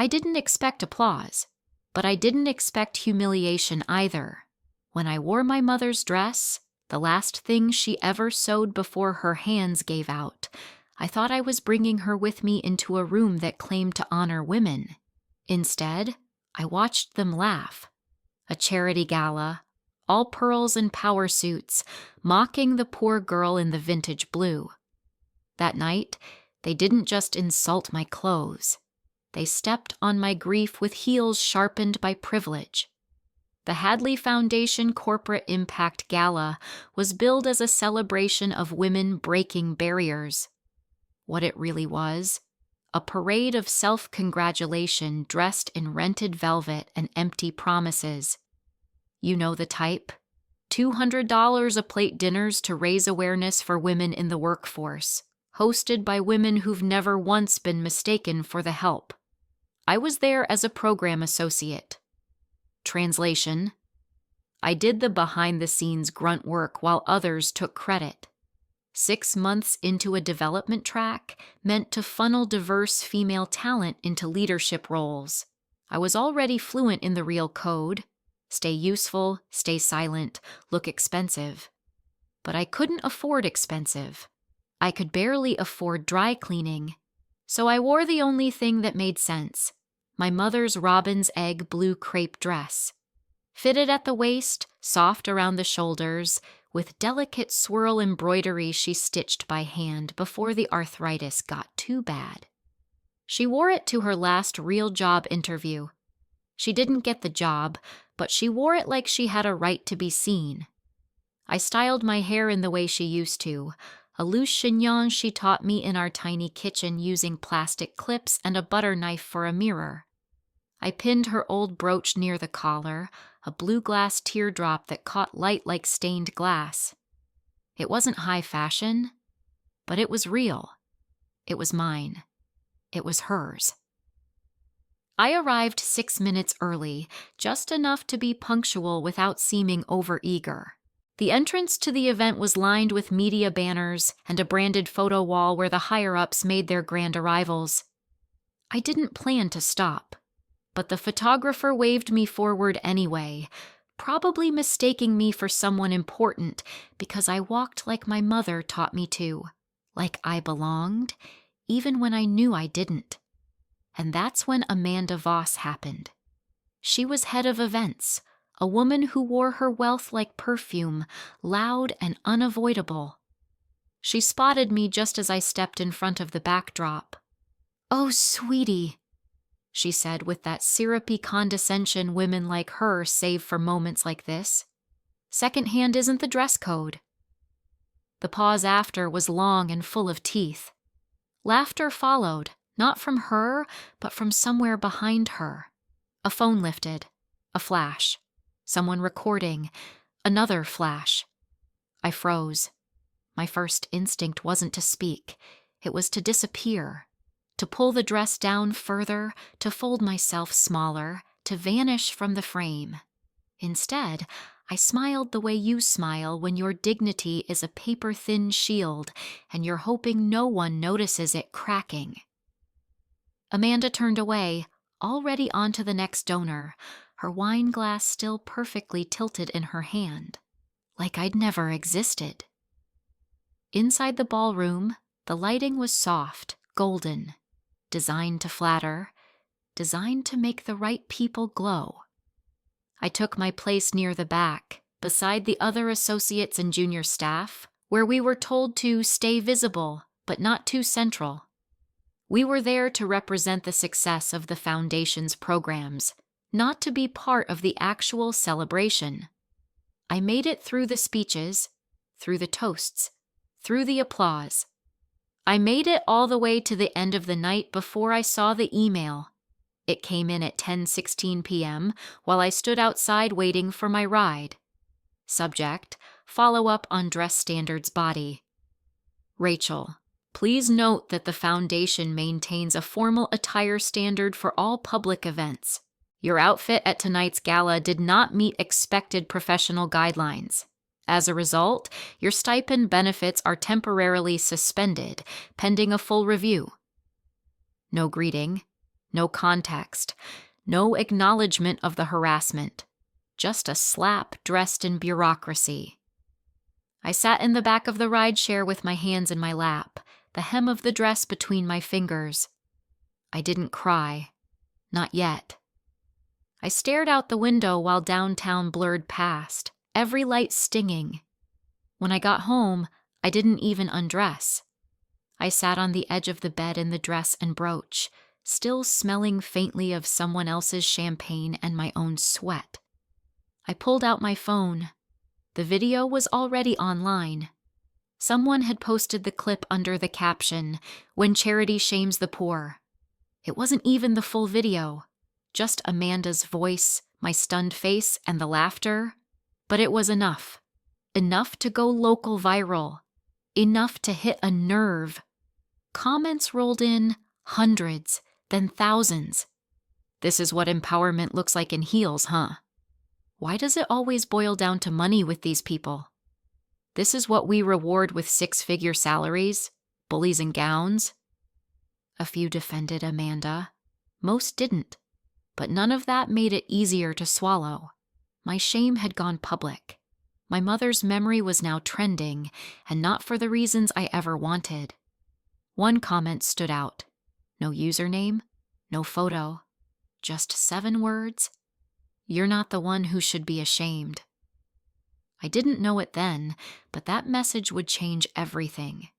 I didn't expect applause, but I didn't expect humiliation either. When I wore my mother's dress, the last thing she ever sewed before her hands gave out, I thought I was bringing her with me into a room that claimed to honor women. Instead, I watched them laugh. A charity gala, all pearls and power suits, mocking the poor girl in the vintage blue. That night, they didn't just insult my clothes. They stepped on my grief with heels sharpened by privilege. The Hadley Foundation Corporate Impact Gala was billed as a celebration of women breaking barriers. What it really was, a parade of self-congratulation dressed in rented velvet and empty promises. You know the type. $200 a plate dinners to raise awareness for women in the workforce, hosted by women who've never once been mistaken for the help. I was there as a program associate. Translation: I did the behind-the-scenes grunt work while others took credit. 6 months into a development track meant to funnel diverse female talent into leadership roles. I was already fluent in the real code: stay useful, stay silent, look expensive. But I couldn't afford expensive. I could barely afford dry cleaning. So I wore the only thing that made sense: my mother's robin's egg blue crepe dress. Fitted at the waist, soft around the shoulders, with delicate swirl embroidery she stitched by hand before the arthritis got too bad. She wore it to her last real job interview. She didn't get the job, but she wore it like she had a right to be seen. I styled my hair in the way she used to, a loose chignon she taught me in our tiny kitchen using plastic clips and a butter knife for a mirror. I pinned her old brooch near the collar, a blue glass teardrop that caught light like stained glass. It wasn't high fashion, but it was real. It was mine. It was hers. I arrived 6 minutes early, just enough to be punctual without seeming overeager. The entrance to the event was lined with media banners and a branded photo wall where the higher-ups made their grand arrivals. I didn't plan to stop, but the photographer waved me forward anyway, probably mistaking me for someone important because I walked like my mother taught me to, like I belonged, even when I knew I didn't. And that's when Amanda Voss happened. She was head of events, a woman who wore her wealth like perfume, loud and unavoidable. She spotted me just as I stepped in front of the backdrop. "Oh, sweetie," she said with that syrupy condescension women like her save for moments like this. "Secondhand isn't the dress code." The pause after was long and full of teeth. Laughter followed, not from her, but from somewhere behind her. A phone lifted. A flash. Someone recording. Another flash. I froze. My first instinct wasn't to speak. It was to disappear. To pull the dress down further, to fold myself smaller, to vanish from the frame. Instead, I smiled the way you smile when your dignity is a paper-thin shield and you're hoping no one notices it cracking. Amanda turned away, already on to the next donor, her wine glass still perfectly tilted in her hand, like I'd never existed. Inside the ballroom, the lighting was soft, golden, designed to flatter, designed to make the right people glow. I took my place near the back, beside the other associates and junior staff, where we were told to stay visible, but not too central. We were there to represent the success of the Foundation's programs, not to be part of the actual celebration. I made it through the speeches, through the toasts, through the applause. I made it all the way to the end of the night before I saw the email. It came in at 10:16 p.m. while I stood outside waiting for my ride. Subject: follow-up on dress standards body. Rachel, please note that the Foundation maintains a formal attire standard for all public events. Your outfit at tonight's gala did not meet expected professional guidelines. As a result, your stipend benefits are temporarily suspended, pending a full review. No greeting, No context, no acknowledgement of the harassment, just a slap dressed in bureaucracy. I sat in the back of the rideshare with my hands in my lap, the hem of the dress between my fingers. I didn't cry. Not yet. I stared out the window while downtown blurred past, every light stinging. When I got home, I didn't even undress. I sat on the edge of the bed in the dress and brooch, still smelling faintly of someone else's champagne and my own sweat. I pulled out my phone. The video was already online. Someone had posted the clip under the caption, "When Charity Shames the Poor." It wasn't even the full video, just Amanda's voice, my stunned face, and the laughter. But it was enough. Enough to go local viral. Enough to hit a nerve. Comments rolled in, hundreds, then thousands. This is what empowerment looks like in heels, huh? Why does it always boil down to money with these people? This is what we reward with six-figure salaries, bullies in gowns. A few defended Amanda. Most didn't. But none of that made it easier to swallow. My shame had gone public. My mother's memory was now trending, and not for the reasons I ever wanted. One comment stood out. No username, no photo, just 7 words. You're not the one who should be ashamed. I didn't know it then, but that message would change everything.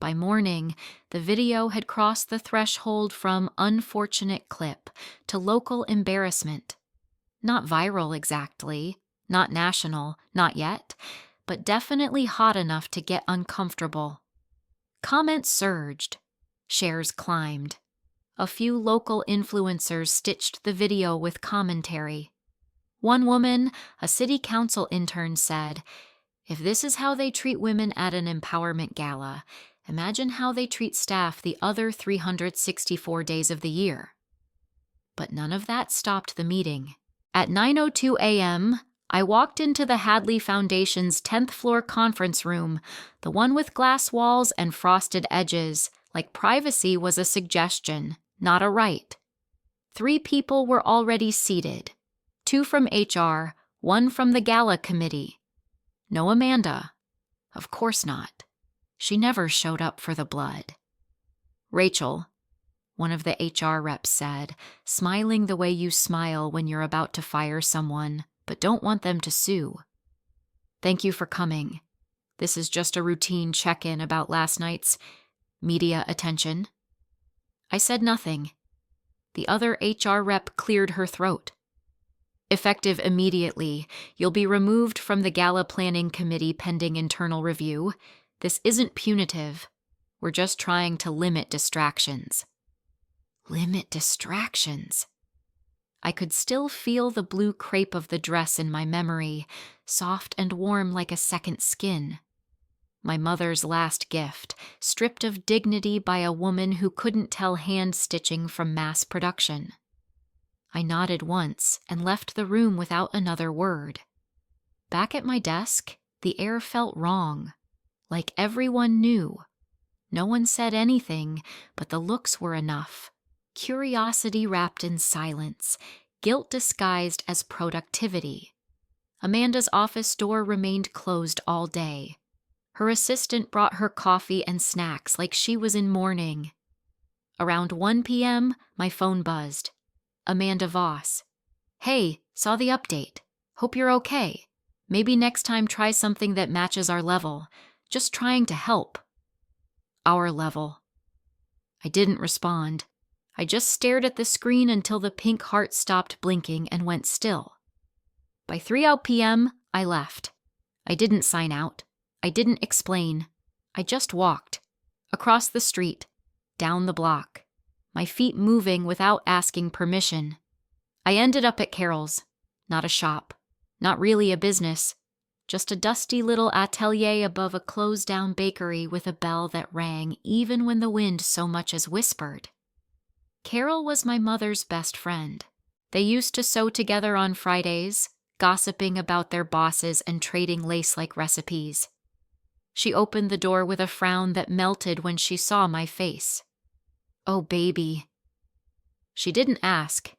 By morning, the video had crossed the threshold from unfortunate clip to local embarrassment. Not viral exactly, not national, not yet, but definitely hot enough to get uncomfortable. Comments surged. Shares climbed. A few local influencers stitched the video with commentary. One woman, a city council intern, said, "If this is how they treat women at an empowerment gala, imagine how they treat staff the other 364 days of the year." But none of that stopped the meeting. At 9:02 a.m., I walked into the Hadley Foundation's 10th floor conference room, the one with glass walls and frosted edges, like privacy was a suggestion, not a right. 3 people were already seated. 2 from HR, 1 from the gala committee. No Amanda. Of course not. She never showed up for the blood. "Rachel," one of the HR reps said, smiling the way you smile when you're about to fire someone, but don't want them to sue. "Thank you for coming. This is just a routine check-in about last night's media attention." I said nothing. The other HR rep cleared her throat. "Effective immediately, you'll be removed from the gala planning committee pending internal review. This isn't punitive. We're just trying to limit distractions." Limit distractions. I could still feel the blue crepe of the dress in my memory, soft and warm like a second skin. My mother's last gift, stripped of dignity by a woman who couldn't tell hand-stitching from mass production. I nodded once and left the room without another word. Back at my desk, the air felt wrong, like everyone knew. No one said anything, but the looks were enough. Curiosity wrapped in silence, guilt disguised as productivity. Amanda's office door remained closed all day. Her assistant brought her coffee and snacks like she was in mourning. Around 1 p.m., my phone buzzed. Amanda Voss. "Hey, saw the update. Hope you're okay. Maybe next time try something that matches our level. Just trying to help." Our level. I didn't respond. I just stared at the screen until the pink heart stopped blinking and went still. By 3 p.m., I left. I didn't sign out. I didn't explain. I just walked. Across the street. Down the block. My feet moving without asking permission. I ended up at Carol's. Not a shop. Not really a business. Just a dusty little atelier above a closed-down bakery with a bell that rang even when the wind so much as whispered. Carol was my mother's best friend. They used to sew together on Fridays, gossiping about their bosses and trading lace-like recipes. She opened the door with a frown that melted when she saw my face. "Oh, baby." She didn't ask,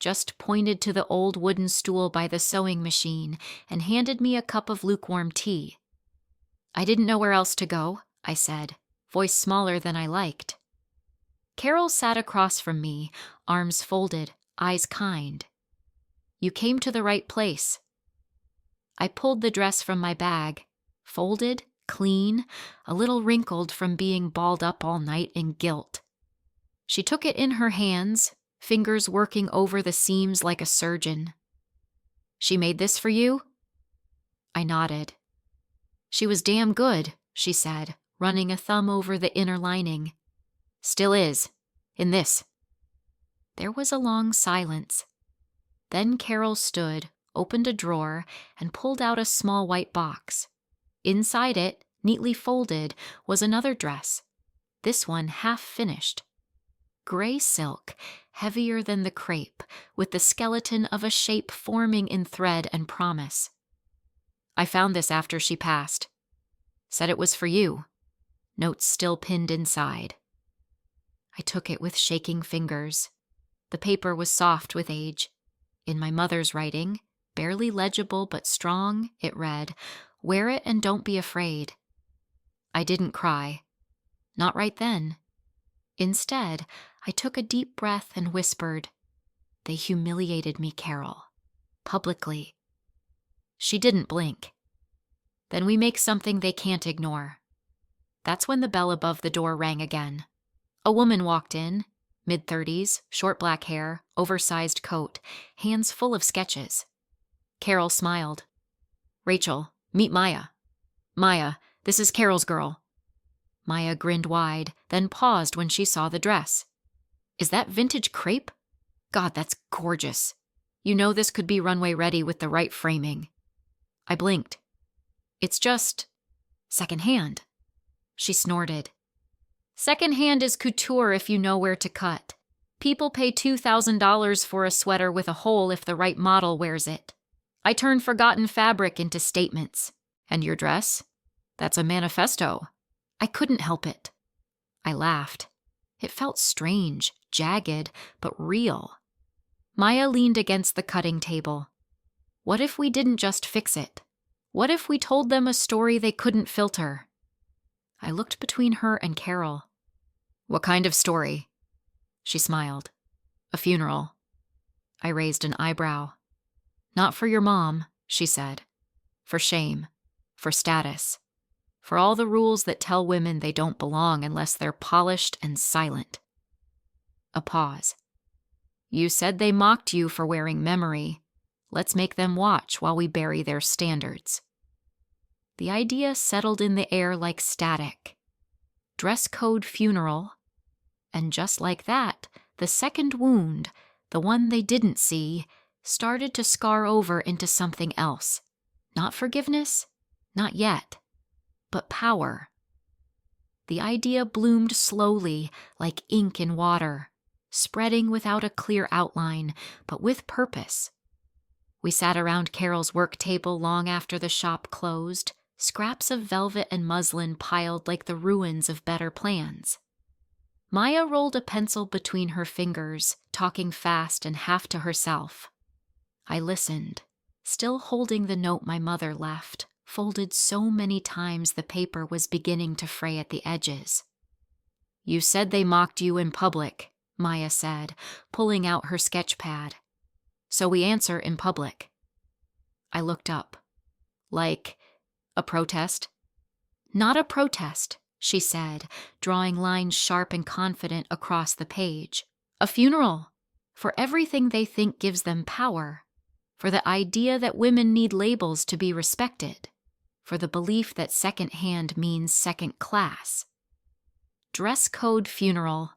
just pointed to the old wooden stool by the sewing machine and handed me a cup of lukewarm tea. I didn't know where else to go, I said, voice smaller than I liked. Carol sat across from me, arms folded, eyes kind. You came to the right place. I pulled the dress from my bag, folded, clean, a little wrinkled from being balled up all night in guilt. She took it in her hands, fingers working over the seams like a surgeon. She made this for you? I nodded. She was damn good, she said, running a thumb over the inner lining. Still is. In this. There was a long silence. Then Carol stood, opened a drawer, and pulled out a small white box. Inside it, neatly folded, was another dress, this one half finished. Gray silk, heavier than the crepe, with the skeleton of a shape forming in thread and promise. I found this after she passed. Said it was for you. Notes still pinned inside. I took it with shaking fingers. The paper was soft with age. In my mother's writing, barely legible but strong, it read, "Wear it and don't be afraid." I didn't cry. Not right then. Instead, I took a deep breath and whispered, "They humiliated me, Carol. Publicly." She didn't blink. Then we make something they can't ignore. That's when the bell above the door rang again. A woman walked in, mid-30s, short black hair, oversized coat, hands full of sketches. Carol smiled. "Rachel, meet Maya." "Maya, this is Carol's girl." Maya grinned wide, then paused when she saw the dress. "Is that vintage crepe? God, that's gorgeous. You know this could be runway ready with the right framing." I blinked. "It's just secondhand." She snorted. "Secondhand is couture if you know where to cut. People pay $2,000 for a sweater with a hole if the right model wears it. I turn forgotten fabric into statements. And your dress? That's a manifesto." I couldn't help it. I laughed. It felt strange, jagged, but real. Maya leaned against the cutting table. What if we didn't just fix it? What if we told them a story they couldn't filter? I looked between her and Carol. "What kind of story?" She smiled. "A funeral." I raised an eyebrow. "Not for your mom," she said. "For shame. For status. For all the rules that tell women they don't belong unless they're polished and silent." A pause. "You said they mocked you for wearing memory. Let's make them watch while we bury their standards." The idea settled in the air like static. Dress code funeral. And just like that, the second wound, the one they didn't see, started to scar over into something else. Not forgiveness, not yet, but power. The idea bloomed slowly, like ink in water, spreading without a clear outline, but with purpose. We sat around Carol's work table long after the shop closed, scraps of velvet and muslin piled like the ruins of better plans. Maya rolled a pencil between her fingers, talking fast and half to herself. I listened, still holding the note my mother left, folded so many times the paper was beginning to fray at the edges. "You said they mocked you in public," Maya said, pulling out her sketch pad. "So we answer in public." I looked up. "Like a protest?" "Not a protest," she said, drawing lines sharp and confident across the page. "A funeral. For everything they think gives them power. For the idea that women need labels to be respected. For the belief that second-hand means second class." Dress code funeral.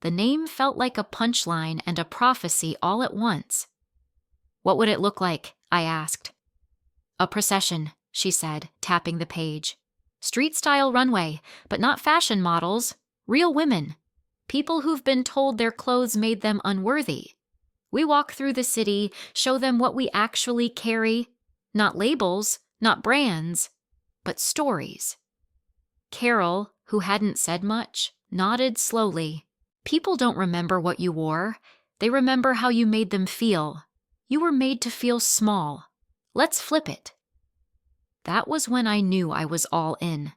The name felt like a punchline and a prophecy all at once. "What would it look like?" I asked. "A procession," she said, tapping the page. "Street-style runway, but not fashion models. Real women. People who've been told their clothes made them unworthy. We walk through the city, show them what we actually carry. Not labels, not brands, but stories." Carol, who hadn't said much, nodded slowly. People don't remember what you wore. They remember how you made them feel. You were made to feel small. Let's flip it. That was when I knew I was all in.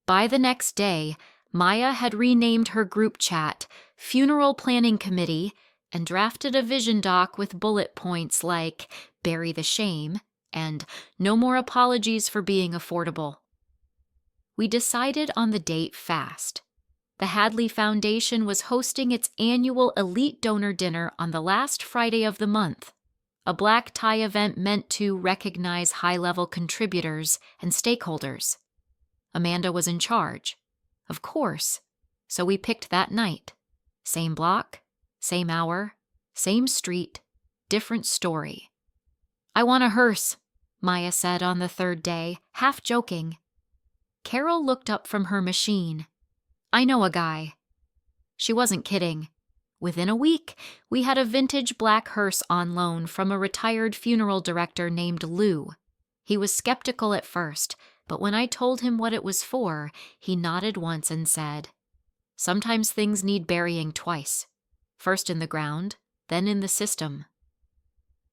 By the next day, Maya had renamed her group chat Funeral Planning Committee and drafted a vision doc with bullet points like Bury the Shame and No More Apologies for Being Affordable. We decided on the date fast. The Hadley Foundation was hosting its annual elite donor dinner on the last Friday of the month, a black tie event meant to recognize high-level contributors and stakeholders. Amanda was in charge, of course, so we picked that night. Same block, same hour, same street, different story. "I want a hearse," Maya said on the third day, half joking. Carol looked up from her machine. "I know a guy." She wasn't kidding. Within a week, we had a vintage black hearse on loan from a retired funeral director named Lou. He was skeptical at first, but when I told him what it was for, he nodded once and said, "Sometimes things need burying twice. First in the ground, then in the system."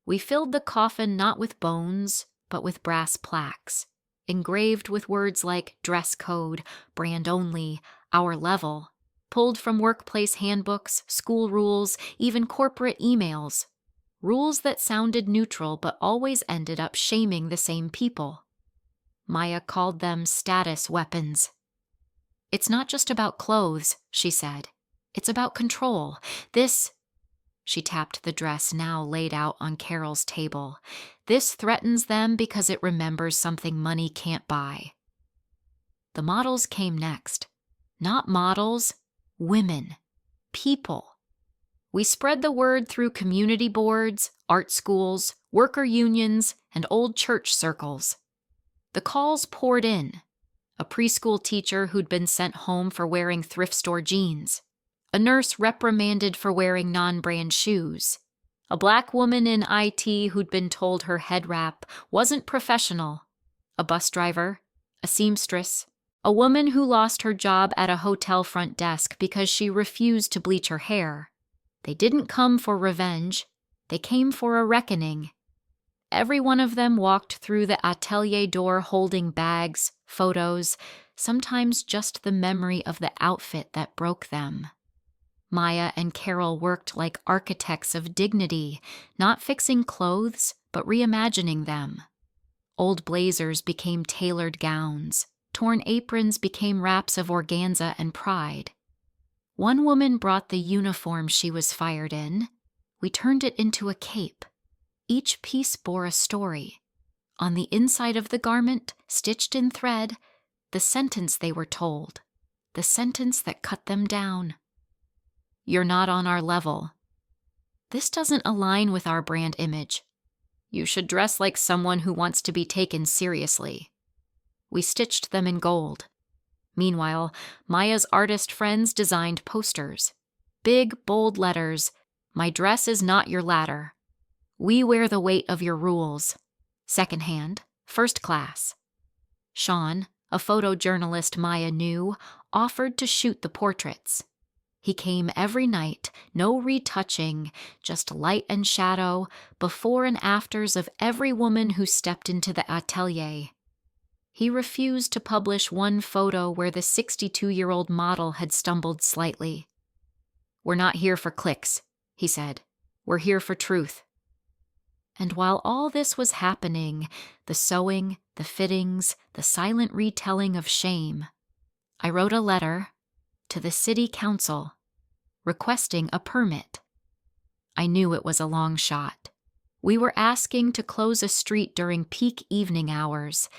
We filled the coffin not with bones, but with brass plaques, engraved with words like dress code, brand only, our level, pulled from workplace handbooks, school rules, even corporate emails. Rules that sounded neutral but always ended up shaming the same people. Maya called them status weapons. "It's not just about clothes," she said. "It's about control. She tapped the dress now laid out on Carol's table. "This threatens them because it remembers something money can't buy." The models came next. Not models, women, people. We spread the word through community boards, art schools, worker unions, and old church circles. The calls poured in. A preschool teacher who'd been sent home for wearing thrift store jeans. A nurse reprimanded for wearing non-brand shoes. A black woman in IT who'd been told her head wrap wasn't professional. A bus driver. A seamstress. A woman who lost her job at a hotel front desk because she refused to bleach her hair. They didn't come for revenge. They came for a reckoning. Every one of them walked through the atelier door holding bags, photos, sometimes just the memory of the outfit that broke them. Maya and Carol worked like architects of dignity, not fixing clothes, but reimagining them. Old blazers became tailored gowns. Torn aprons became wraps of organza and pride. One woman brought the uniform she was fired in. We turned it into a cape. Each piece bore a story. On the inside of the garment, stitched in thread, the sentence they were told, the sentence that cut them down. "You're not on our level. This doesn't align with our brand image. You should dress like someone who wants to be taken seriously." We stitched them in gold. Meanwhile, Maya's artist friends designed posters. Big, bold letters, "My dress is not your ladder. We wear the weight of your rules. Secondhand, first class." Sean, a photojournalist Maya knew, offered to shoot the portraits. He came every night, no retouching, just light and shadow, before and afters of every woman who stepped into the atelier. He refused to publish one photo where the 62-year-old model had stumbled slightly. "We're not here for clicks," he said. "We're here for truth." And while all this was happening, the sewing, the fittings, the silent retelling of shame, I wrote a letter to the city council requesting a permit. I knew it was a long shot. We were asking to close a street during peak evening hours.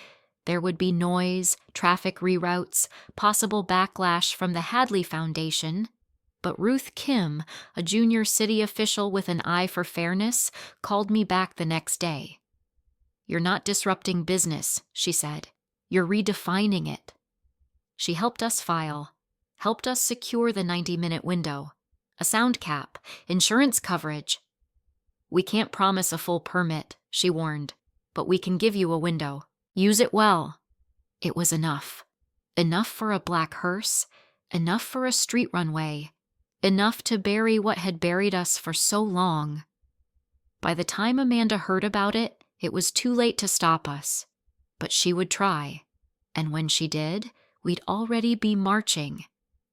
There would be noise, traffic reroutes, possible backlash from the Hadley Foundation. But Ruth Kim, a junior city official with an eye for fairness, called me back the next day. "You're not disrupting business," she said. "You're redefining it." She helped us file, helped us secure the 90-minute window, a sound cap, insurance coverage. "We can't promise a full permit," she warned, "but we can give you a window. Use it well." It was enough. Enough for a black hearse, enough for a street runway, enough to bury what had buried us for so long. By the time Amanda heard about it, it was too late to stop us. But she would try, and when she did, we'd already be marching,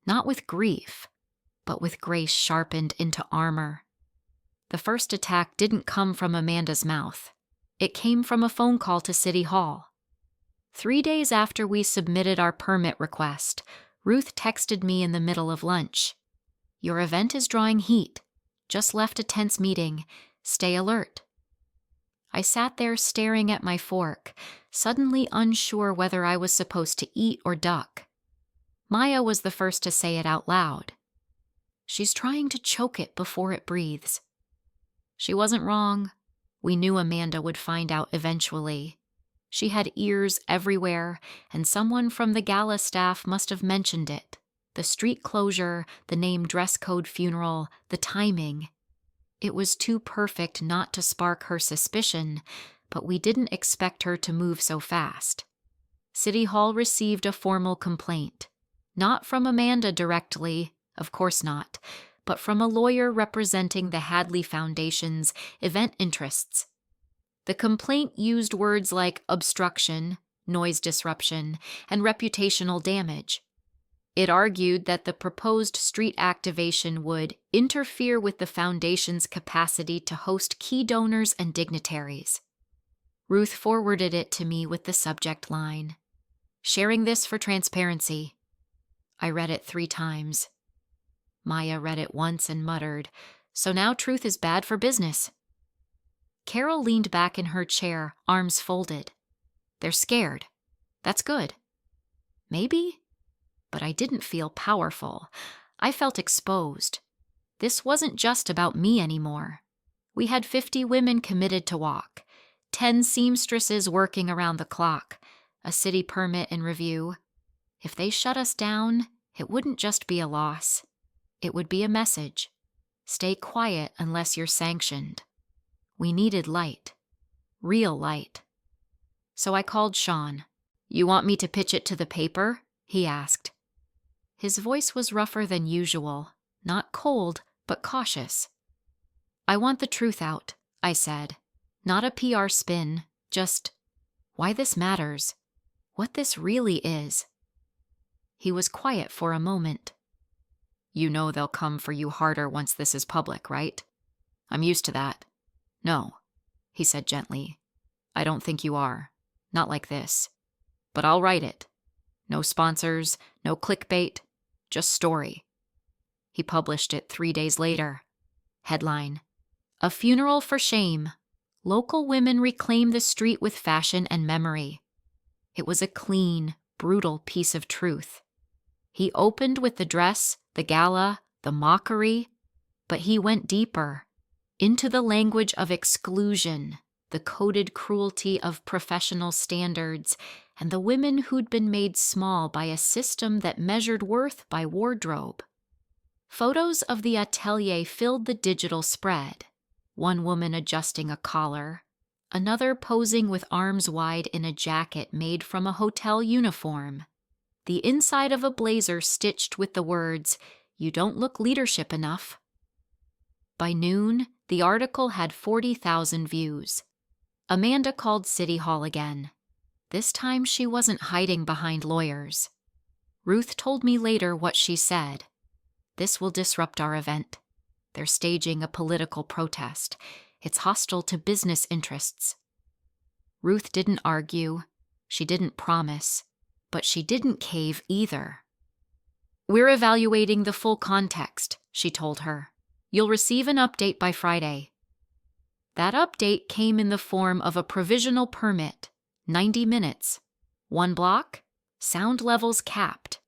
not with grief, but with grace sharpened into armor. The first attack didn't come from Amanda's mouth. It came from a phone call to City Hall. 3 days after we submitted our permit request, Ruth texted me in the middle of lunch. "Your event is drawing heat. Just left a tense meeting. Stay alert." I sat there staring at my fork, suddenly unsure whether I was supposed to eat or duck. Maya was the first to say it out loud. "She's trying to choke it before it breathes." She wasn't wrong. We knew Amanda would find out eventually. She had ears everywhere, and someone from the gala staff must have mentioned it. The street closure, the name dress code funeral, the timing. It was too perfect not to spark her suspicion, but we didn't expect her to move so fast. City Hall received a formal complaint. Not from Amanda directly, of course not, but from a lawyer representing the Hadley Foundation's event interests. The complaint used words like obstruction, noise disruption, and reputational damage. It argued that the proposed street activation would interfere with the foundation's capacity to host key donors and dignitaries. Ruth forwarded it to me with the subject line, "Sharing this for transparency." I read it 3 times. Maya read it once and muttered, "So now truth is bad for business." Carol leaned back in her chair, arms folded. "They're scared. That's good." Maybe? But I didn't feel powerful. I felt exposed. This wasn't just about me anymore. We had 50 women committed to walk, 10 seamstresses working around the clock, a city permit in review. If they shut us down, it wouldn't just be a loss. It would be a message. Stay quiet unless you're sanctioned. We needed light. Real light. So I called Sean. "You want me to pitch it to the paper?" he asked. His voice was rougher than usual, not cold, but cautious. "I want the truth out," I said. "Not a PR spin, just why this matters, what this really is." He was quiet for a moment. "You know they'll come for you harder once this is public, right? I'm used to that." "No," he said gently. "I don't think you are. Not like this. But I'll write it. No sponsors, no clickbait, just story." He published it 3 days later. Headline: "A funeral for shame. Local women reclaim the street with fashion and memory." It was a clean, brutal piece of truth. He opened with the dress, the gala, the mockery, but he went deeper, into the language of exclusion, the coded cruelty of professional standards, and the women who'd been made small by a system that measured worth by wardrobe. Photos of the atelier filled the digital spread, one woman adjusting a collar, another posing with arms wide in a jacket made from a hotel uniform, the inside of a blazer stitched with the words, "You don't look leadership enough." By noon, the article had 40,000 views. Amanda called City Hall again. This time she wasn't hiding behind lawyers. Ruth told me later what she said. "This will disrupt our event. They're staging a political protest. It's hostile to business interests." Ruth didn't argue. She didn't promise. But she didn't cave either. "We're evaluating the full context," she told her. "You'll receive an update by Friday." That update came in the form of a provisional permit, 90 minutes. 1 block, sound levels capped,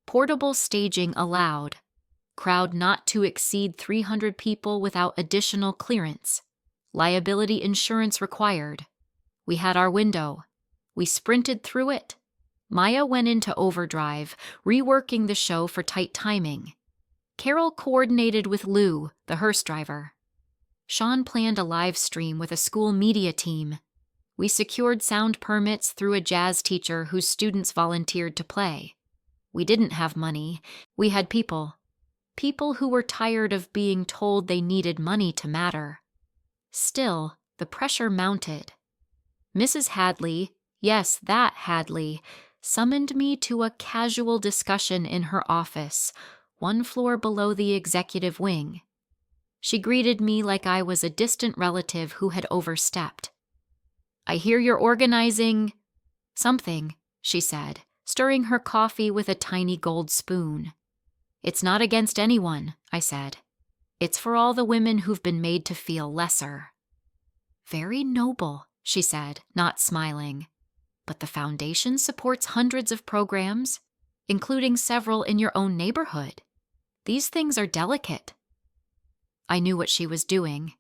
portable staging allowed, crowd not to exceed 300 people without additional clearance, liability insurance required. We had our window. We sprinted through it. Maya went into overdrive, reworking the show for tight timing. Carol coordinated with Lou, the hearse driver. Sean planned a live stream with a school media team. We secured sound permits through a jazz teacher whose students volunteered to play. We didn't have money. We had people. People who were tired of being told they needed money to matter. Still, the pressure mounted. Mrs. Hadley, yes, that Hadley, summoned me to a casual discussion in her office, one floor below the executive wing. She greeted me like I was a distant relative who had overstepped. "I hear you're organizing something," she said, stirring her coffee with a tiny gold spoon. "It's not against anyone," I said. "It's for all the women who've been made to feel lesser." "Very noble," she said, not smiling. "But the foundation supports hundreds of programs, including several in your own neighborhood. These things are delicate." I knew what she was doing.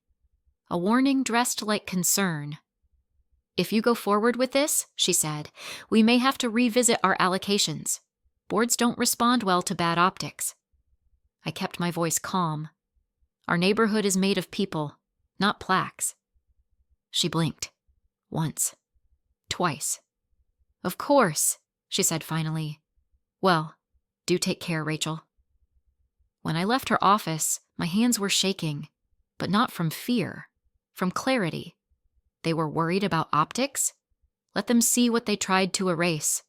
A warning dressed like concern. "If you go forward with this," she said, "we may have to revisit our allocations. Boards don't respond well to bad optics." I kept my voice calm. "Our neighborhood is made of people, not plaques." She blinked. Once. Twice. "Of course," she said finally. "Well, do take care, Rachel." When I left her office, my hands were shaking, but not from fear, from clarity. They were worried about optics? Let them see what they tried to erase.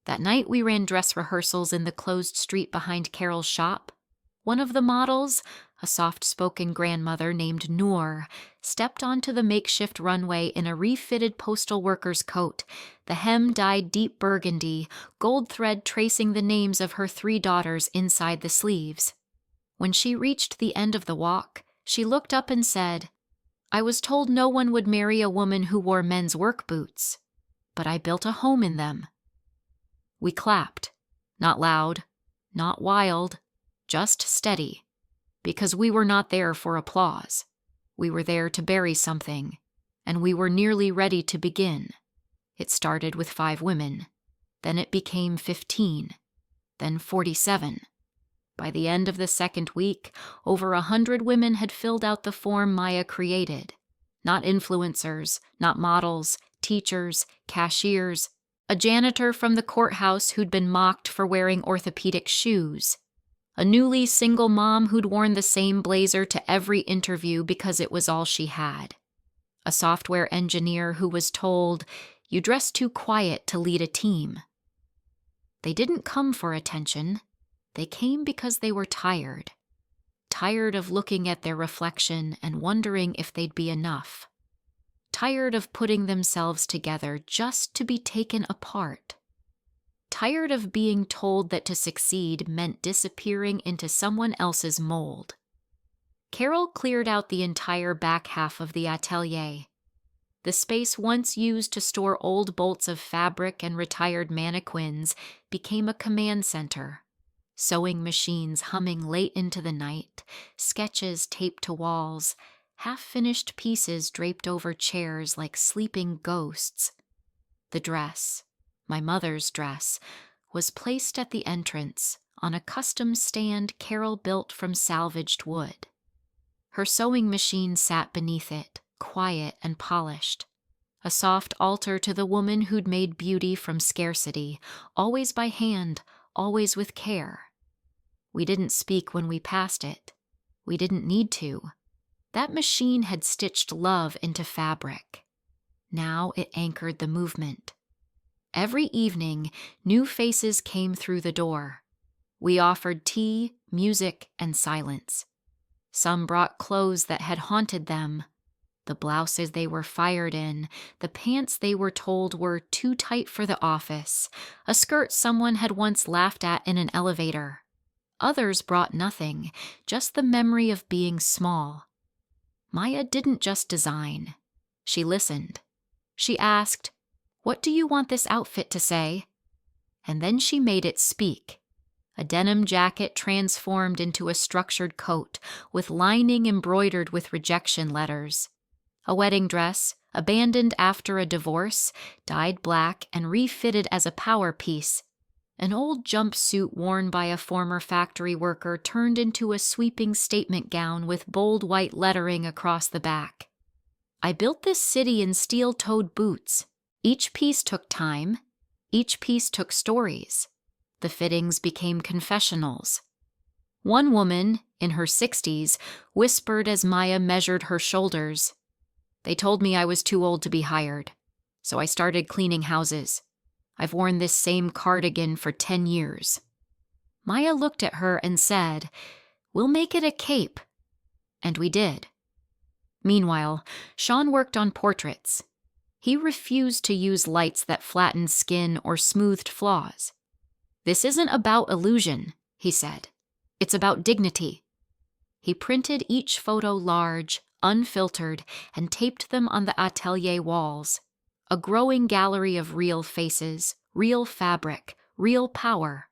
That night we ran dress rehearsals in the closed street behind Carol's shop. One of the models, a soft-spoken grandmother named Noor, stepped onto the makeshift runway in a refitted postal worker's coat, the hem dyed deep burgundy, gold thread tracing the names of her 3 daughters inside the sleeves. When she reached the end of the walk, she looked up and said, "I was told no one would marry a woman who wore men's work boots, but I built a home in them." We clapped, not loud, not wild, just steady, because we were not there for applause. We were there to bury something, and we were nearly ready to begin. It started with 5 women, then it became 15, then 47. By the end of the second week, over 100 women had filled out the form Maya created. Not influencers, not models, teachers, cashiers, a janitor from the courthouse who'd been mocked for wearing orthopedic shoes, a newly single mom who'd worn the same blazer to every interview because it was all she had, a software engineer who was told, "You dress too quiet to lead a team." They didn't come for attention. They came because they were tired. Tired of looking at their reflection and wondering if they'd be enough. Tired of putting themselves together just to be taken apart. Tired of being told that to succeed meant disappearing into someone else's mold. Carol cleared out the entire back half of the atelier. The space once used to store old bolts of fabric and retired mannequins became a command center. Sewing machines humming late into the night, sketches taped to walls, half-finished pieces draped over chairs like sleeping ghosts. The dress, my mother's dress, was placed at the entrance on a custom stand Carol built from salvaged wood. Her sewing machine sat beneath it, quiet and polished. A soft altar to the woman who'd made beauty from scarcity, always by hand, always with care. We didn't speak when we passed it. We didn't need to. That machine had stitched love into fabric. Now it anchored the movement. Every evening, new faces came through the door. We offered tea, music, and silence. Some brought clothes that had haunted them. The blouses they were fired in, the pants they were told were too tight for the office, a skirt someone had once laughed at in an elevator. Others brought nothing, just the memory of being small. Maya didn't just design. She listened. She asked, "What do you want this outfit to say?" And then she made it speak. A denim jacket transformed into a structured coat, with lining embroidered with rejection letters. A wedding dress, abandoned after a divorce, dyed black and refitted as a power piece. An old jumpsuit worn by a former factory worker turned into a sweeping statement gown with bold white lettering across the back. I built this city in steel-toed boots. Each piece took time. Each piece took stories. The fittings became confessionals. One woman, in her 60s, whispered as Maya measured her shoulders. "They told me I was too old to be hired, so I started cleaning houses. I've worn this same cardigan for 10 years. Maya looked at her and said, "We'll make it a cape." And we did. Meanwhile, Sean worked on portraits. He refused to use lights that flattened skin or smoothed flaws. "This isn't about illusion," he said. "It's about dignity." He printed each photo large, unfiltered, and taped them on the atelier walls. A growing gallery of real faces, real fabric, real power.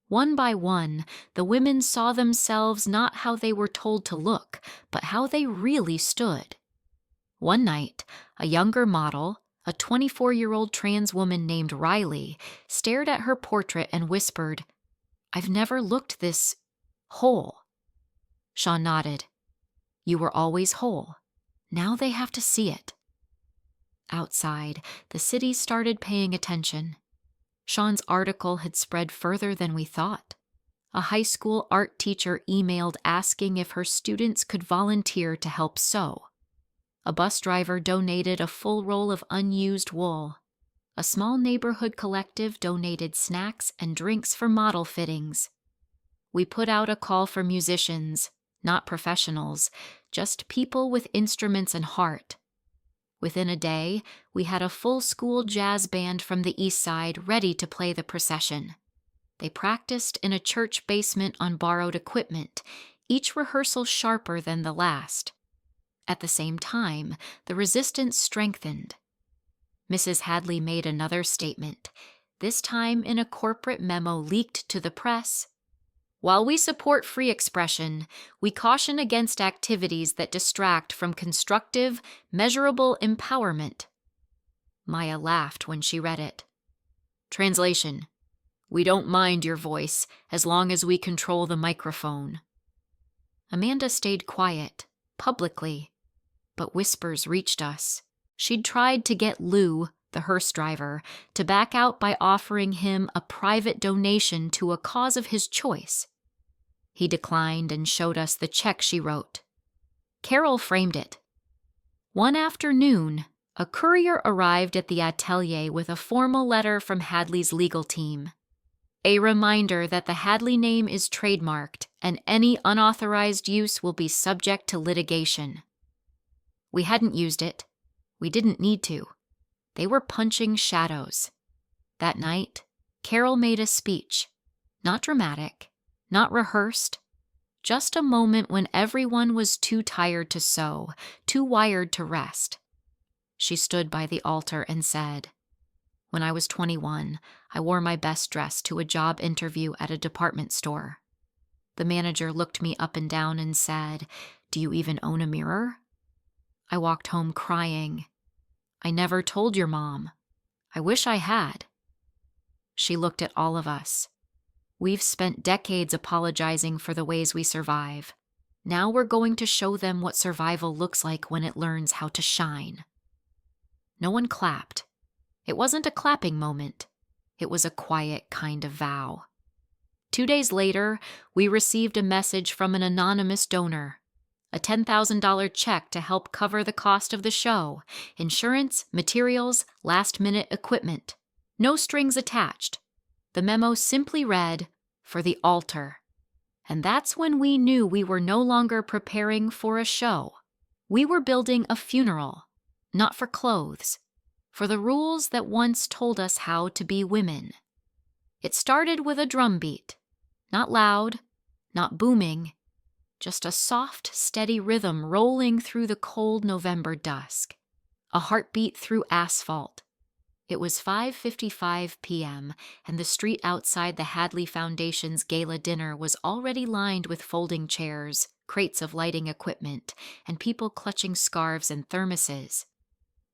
One by one, the women saw themselves not how they were told to look, but how they really stood. One night, a younger model, a 24-year-old trans woman named Riley, stared at her portrait and whispered, "I've never looked this whole." Sean nodded. "You were always whole. Now they have to see it." Outside, the city started paying attention. Sean's article had spread further than we thought. A high school art teacher emailed asking if her students could volunteer to help sew. A bus driver donated a full roll of unused wool. A small neighborhood collective donated snacks and drinks for model fittings. We put out a call for musicians, not professionals, just people with instruments and heart. Within a day, we had a full school jazz band from the east side ready to play the procession. They practiced in a church basement on borrowed equipment, each rehearsal sharper than the last. At the same time, the resistance strengthened. Mrs. Hadley made another statement, this time in a corporate memo leaked to the press. "While we support free expression, we caution against activities that distract from constructive, measurable empowerment." Maya laughed when she read it. Translation: "We don't mind your voice as long as we control the microphone." Amanda stayed quiet, publicly, but whispers reached us. She'd tried to get Lou, the hearse driver, to back out by offering him a private donation to a cause of his choice. He declined and showed us the check she wrote. Carol framed it. One afternoon, a courier arrived at the atelier with a formal letter from Hadley's legal team. A reminder that the Hadley name is trademarked and any unauthorized use will be subject to litigation. We hadn't used it. We didn't need to. They were punching shadows. That night, Carol made a speech. Not dramatic, not rehearsed, just a moment when everyone was too tired to sew, too wired to rest. She stood by the altar and said, "When I was 21, I wore my best dress to a job interview at a department store. The manager looked me up and down and said, 'Do you even own a mirror?' I walked home crying. 'I never told your mom. I wish I had.'" She looked at all of us. "We've spent decades apologizing for the ways we survive. Now we're going to show them what survival looks like when it learns how to shine." No one clapped. It wasn't a clapping moment. It was a quiet kind of vow. 2 days later, we received a message from an anonymous donor. A $10,000 check to help cover the cost of the show, insurance, materials, last-minute equipment. No strings attached. The memo simply read, "For the altar." And that's when we knew we were no longer preparing for a show. We were building a funeral, not for clothes, for the rules that once told us how to be women. It started with a drum beat, not loud, not booming, just a soft, steady rhythm rolling through the cold November dusk, a heartbeat through asphalt. It was 5:55 p.m., and the street outside the Hadley Foundation's gala dinner was already lined with folding chairs, crates of lighting equipment, and people clutching scarves and thermoses.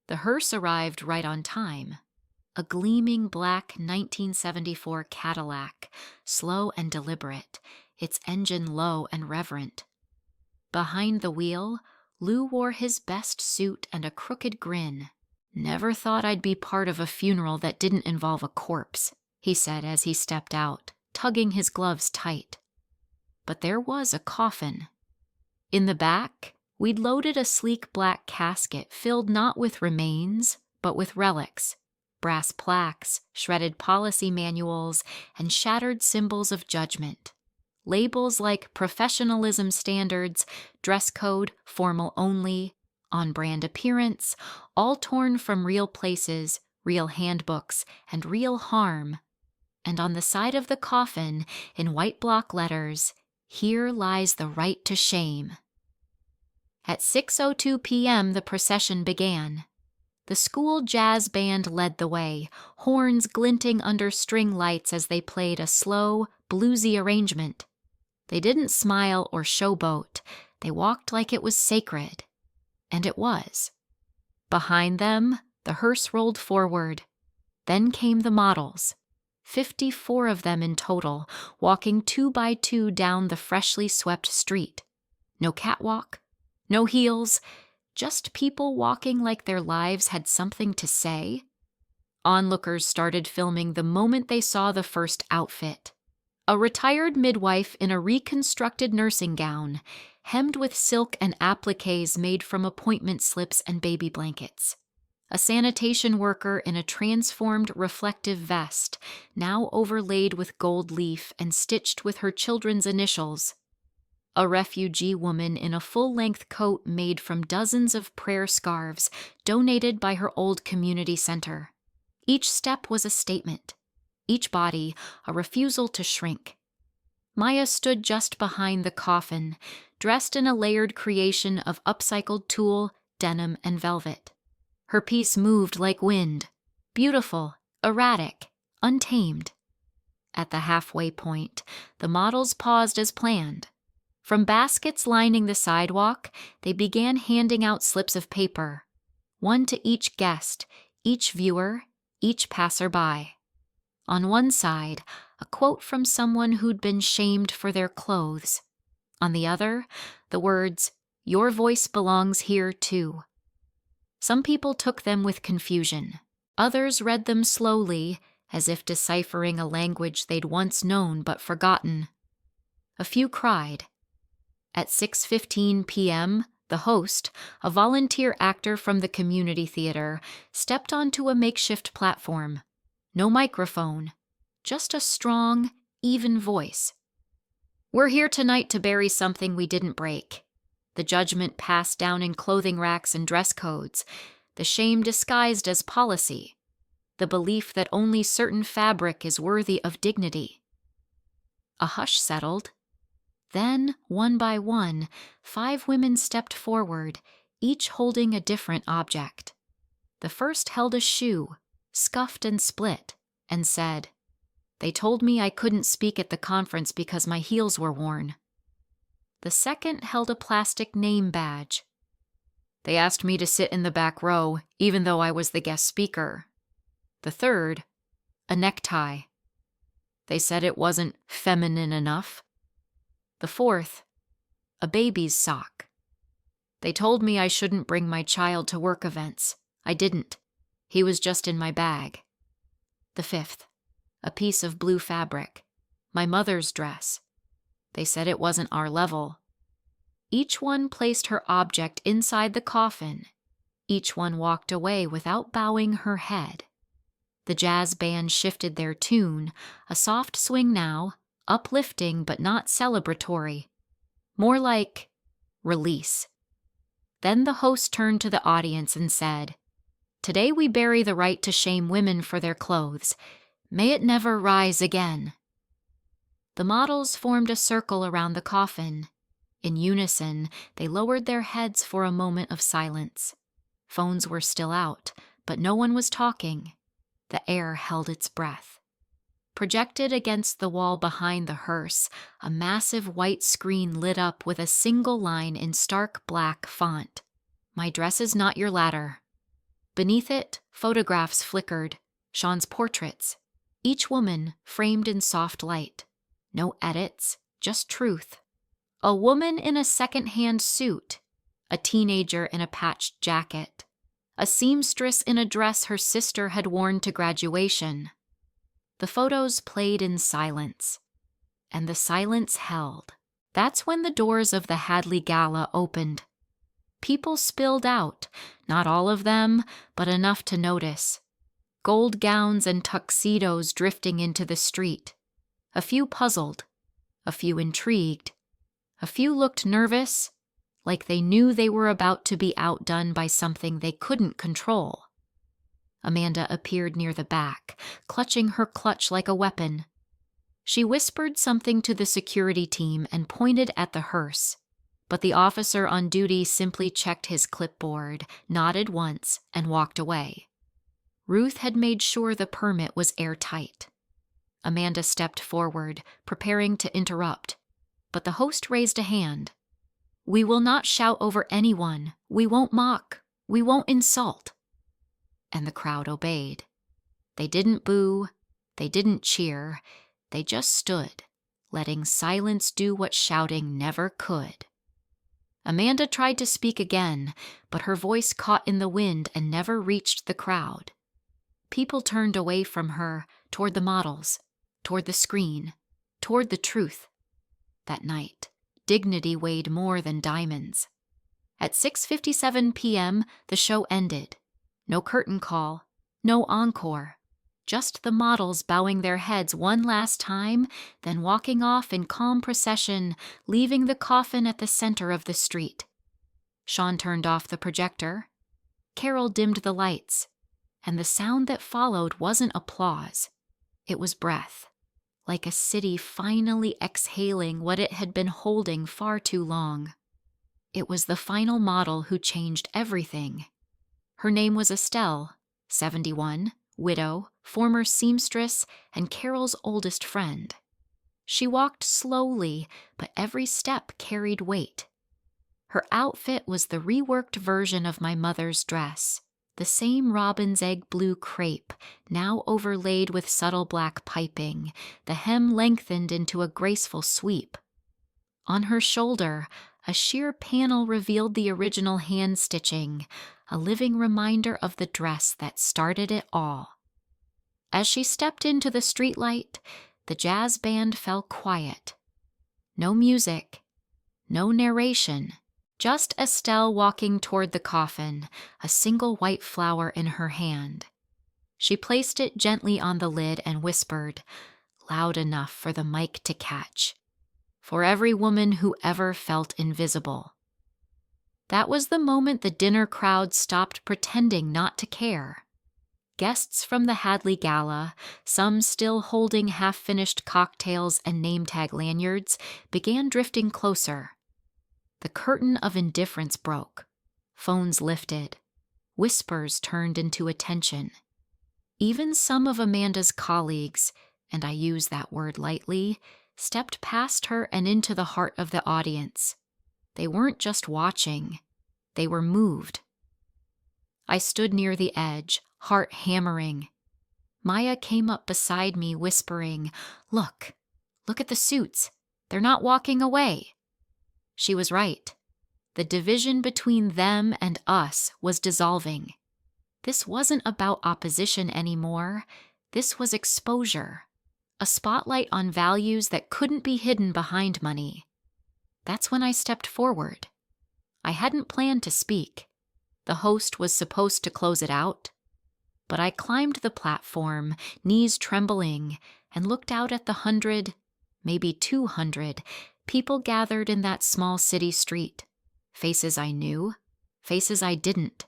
The hearse arrived right on time. A gleaming black 1974 Cadillac, slow and deliberate, its engine low and reverent. Behind the wheel, Lou wore his best suit and a crooked grin. "Never thought I'd be part of a funeral that didn't involve a corpse," he said as he stepped out, tugging his gloves tight. but there was a coffin. In the back, we'd loaded a sleek black casket filled not with remains, but with relics, brass plaques, shredded policy manuals, and shattered symbols of judgment. Labels like professionalism standards, dress code, formal only, on-brand appearance, all torn from real places, real handbooks, and real harm. And on the side of the coffin, in white block letters, "Here lies the right to shame." At 6:02 p.m., the procession began. The school jazz band led the way, horns glinting under string lights as they played a slow, bluesy arrangement. They didn't smile or showboat. They walked like it was sacred. And it was. Behind them, the hearse rolled forward. Then came the models, 54 of them in total, walking 2 by 2 down the freshly swept street. No catwalk, no heels, just people walking like their lives had something to say. Onlookers started filming the moment they saw the first outfit. A retired midwife in a reconstructed nursing gown, hemmed with silk and appliques made from appointment slips and baby blankets. A sanitation worker in a transformed reflective vest, now overlaid with gold leaf and stitched with her children's initials. A refugee woman in a full-length coat made from dozens of prayer scarves donated by her old community center. Each step was a statement. Each body, a refusal to shrink. Maya stood just behind the coffin, dressed in a layered creation of upcycled tulle, denim, and velvet. Her piece moved like wind, beautiful, erratic, untamed. At the halfway point, the models paused as planned. From baskets lining the sidewalk, they began handing out slips of paper, one to each guest, each viewer, each passerby. On one side, a quote from someone who'd been shamed for their clothes. On the other, the words, "Your voice belongs here too." Some people took them with confusion. Others read them slowly, as if deciphering a language they'd once known but forgotten. A few cried. At 6:15 p.m., the host, a volunteer actor from the community theater, stepped onto a makeshift platform. No microphone, just a strong, even voice. "We're here tonight to bury something we didn't break. The judgment passed down in clothing racks and dress codes, the shame disguised as policy, the belief that only certain fabric is worthy of dignity." A hush settled. Then, one by one, 5 women stepped forward, each holding a different object. The first held a shoe, scuffed and split, and said, "They told me I couldn't speak at the conference because my heels were worn." The second held a plastic name badge. "They asked me to sit in the back row, even though I was the guest speaker." The third, a necktie. "They said it wasn't feminine enough." The fourth, a baby's sock. "They told me I shouldn't bring my child to work events. I didn't. He was just in my bag." The fifth, a piece of blue fabric. "My mother's dress. They said it wasn't our level." Each one placed her object inside the coffin. Each one walked away without bowing her head. The jazz band shifted their tune, a soft swing now, uplifting but not celebratory. More like release. Then the host turned to the audience and said, "Today we bury the right to shame women for their clothes. May it never rise again." The models formed a circle around the coffin. In unison, they lowered their heads for a moment of silence. Phones were still out, but no one was talking. The air held its breath. Projected against the wall behind the hearse, a massive white screen lit up with a single line in stark black font. "My dress is not your ladder." Beneath it, photographs flickered, Sean's portraits, each woman framed in soft light. No edits, just truth. A woman in a second-hand suit, a teenager in a patched jacket, a seamstress in a dress her sister had worn to graduation. The photos played in silence, and the silence held. That's when the doors of the Hadley Gala opened. People spilled out, not all of them, but enough to notice. Gold gowns and tuxedos drifting into the street. A few puzzled, a few intrigued, a few looked nervous, like they knew they were about to be outdone by something they couldn't control. Amanda appeared near the back, clutching her clutch like a weapon. She whispered something to the security team and pointed at the hearse, but the officer on duty simply checked his clipboard, nodded once, and walked away. Ruth had made sure the permit was airtight. Amanda stepped forward, preparing to interrupt, but the host raised a hand. "We will not shout over anyone. We won't mock. We won't insult." And the crowd obeyed. They didn't boo. They didn't cheer. They just stood, letting silence do what shouting never could. Amanda tried to speak again, but her voice caught in the wind and never reached the crowd. People turned away from her, toward the models, toward the screen, toward the truth. That night, dignity weighed more than diamonds. At 6:57 p.m., the show ended. No curtain call, no encore. Just the models bowing their heads one last time, then walking off in calm procession, leaving the coffin at the center of the street. Sean turned off the projector. Carol dimmed the lights. And the sound that followed wasn't applause. It was breath, like a city finally exhaling what it had been holding far too long. It was the final model who changed everything. Her name was Estelle, 71, widow, former seamstress, and Carol's oldest friend. She walked slowly, but every step carried weight. Her outfit was the reworked version of my mother's dress, the same robin's egg blue crepe, now overlaid with subtle black piping, the hem lengthened into a graceful sweep. On her shoulder, a sheer panel revealed the original hand stitching, a living reminder of the dress that started it all. As she stepped into the streetlight, the jazz band fell quiet. No music, no narration, just Estelle walking toward the coffin, a single white flower in her hand. She placed it gently on the lid and whispered, loud enough for the mic to catch, "For every woman who ever felt invisible." That was the moment the dinner crowd stopped pretending not to care. Guests from the Hadley Gala, some still holding half-finished cocktails and name-tag lanyards, began drifting closer. The curtain of indifference broke. Phones lifted. Whispers turned into attention. Even some of Amanda's colleagues, and I use that word lightly, stepped past her and into the heart of the audience. They weren't just watching. They were moved. I stood near the edge, heart hammering. Maya came up beside me, whispering, Look at the suits. They're not walking away." She was right. The division between them and us was dissolving. This wasn't about opposition anymore. This was exposure. A spotlight on values that couldn't be hidden behind money. That's when I stepped forward. I hadn't planned to speak. The host was supposed to close it out. But I climbed the platform, knees trembling, and looked out at the 100, maybe 200, people gathered in that small city street. Faces I knew, faces I didn't.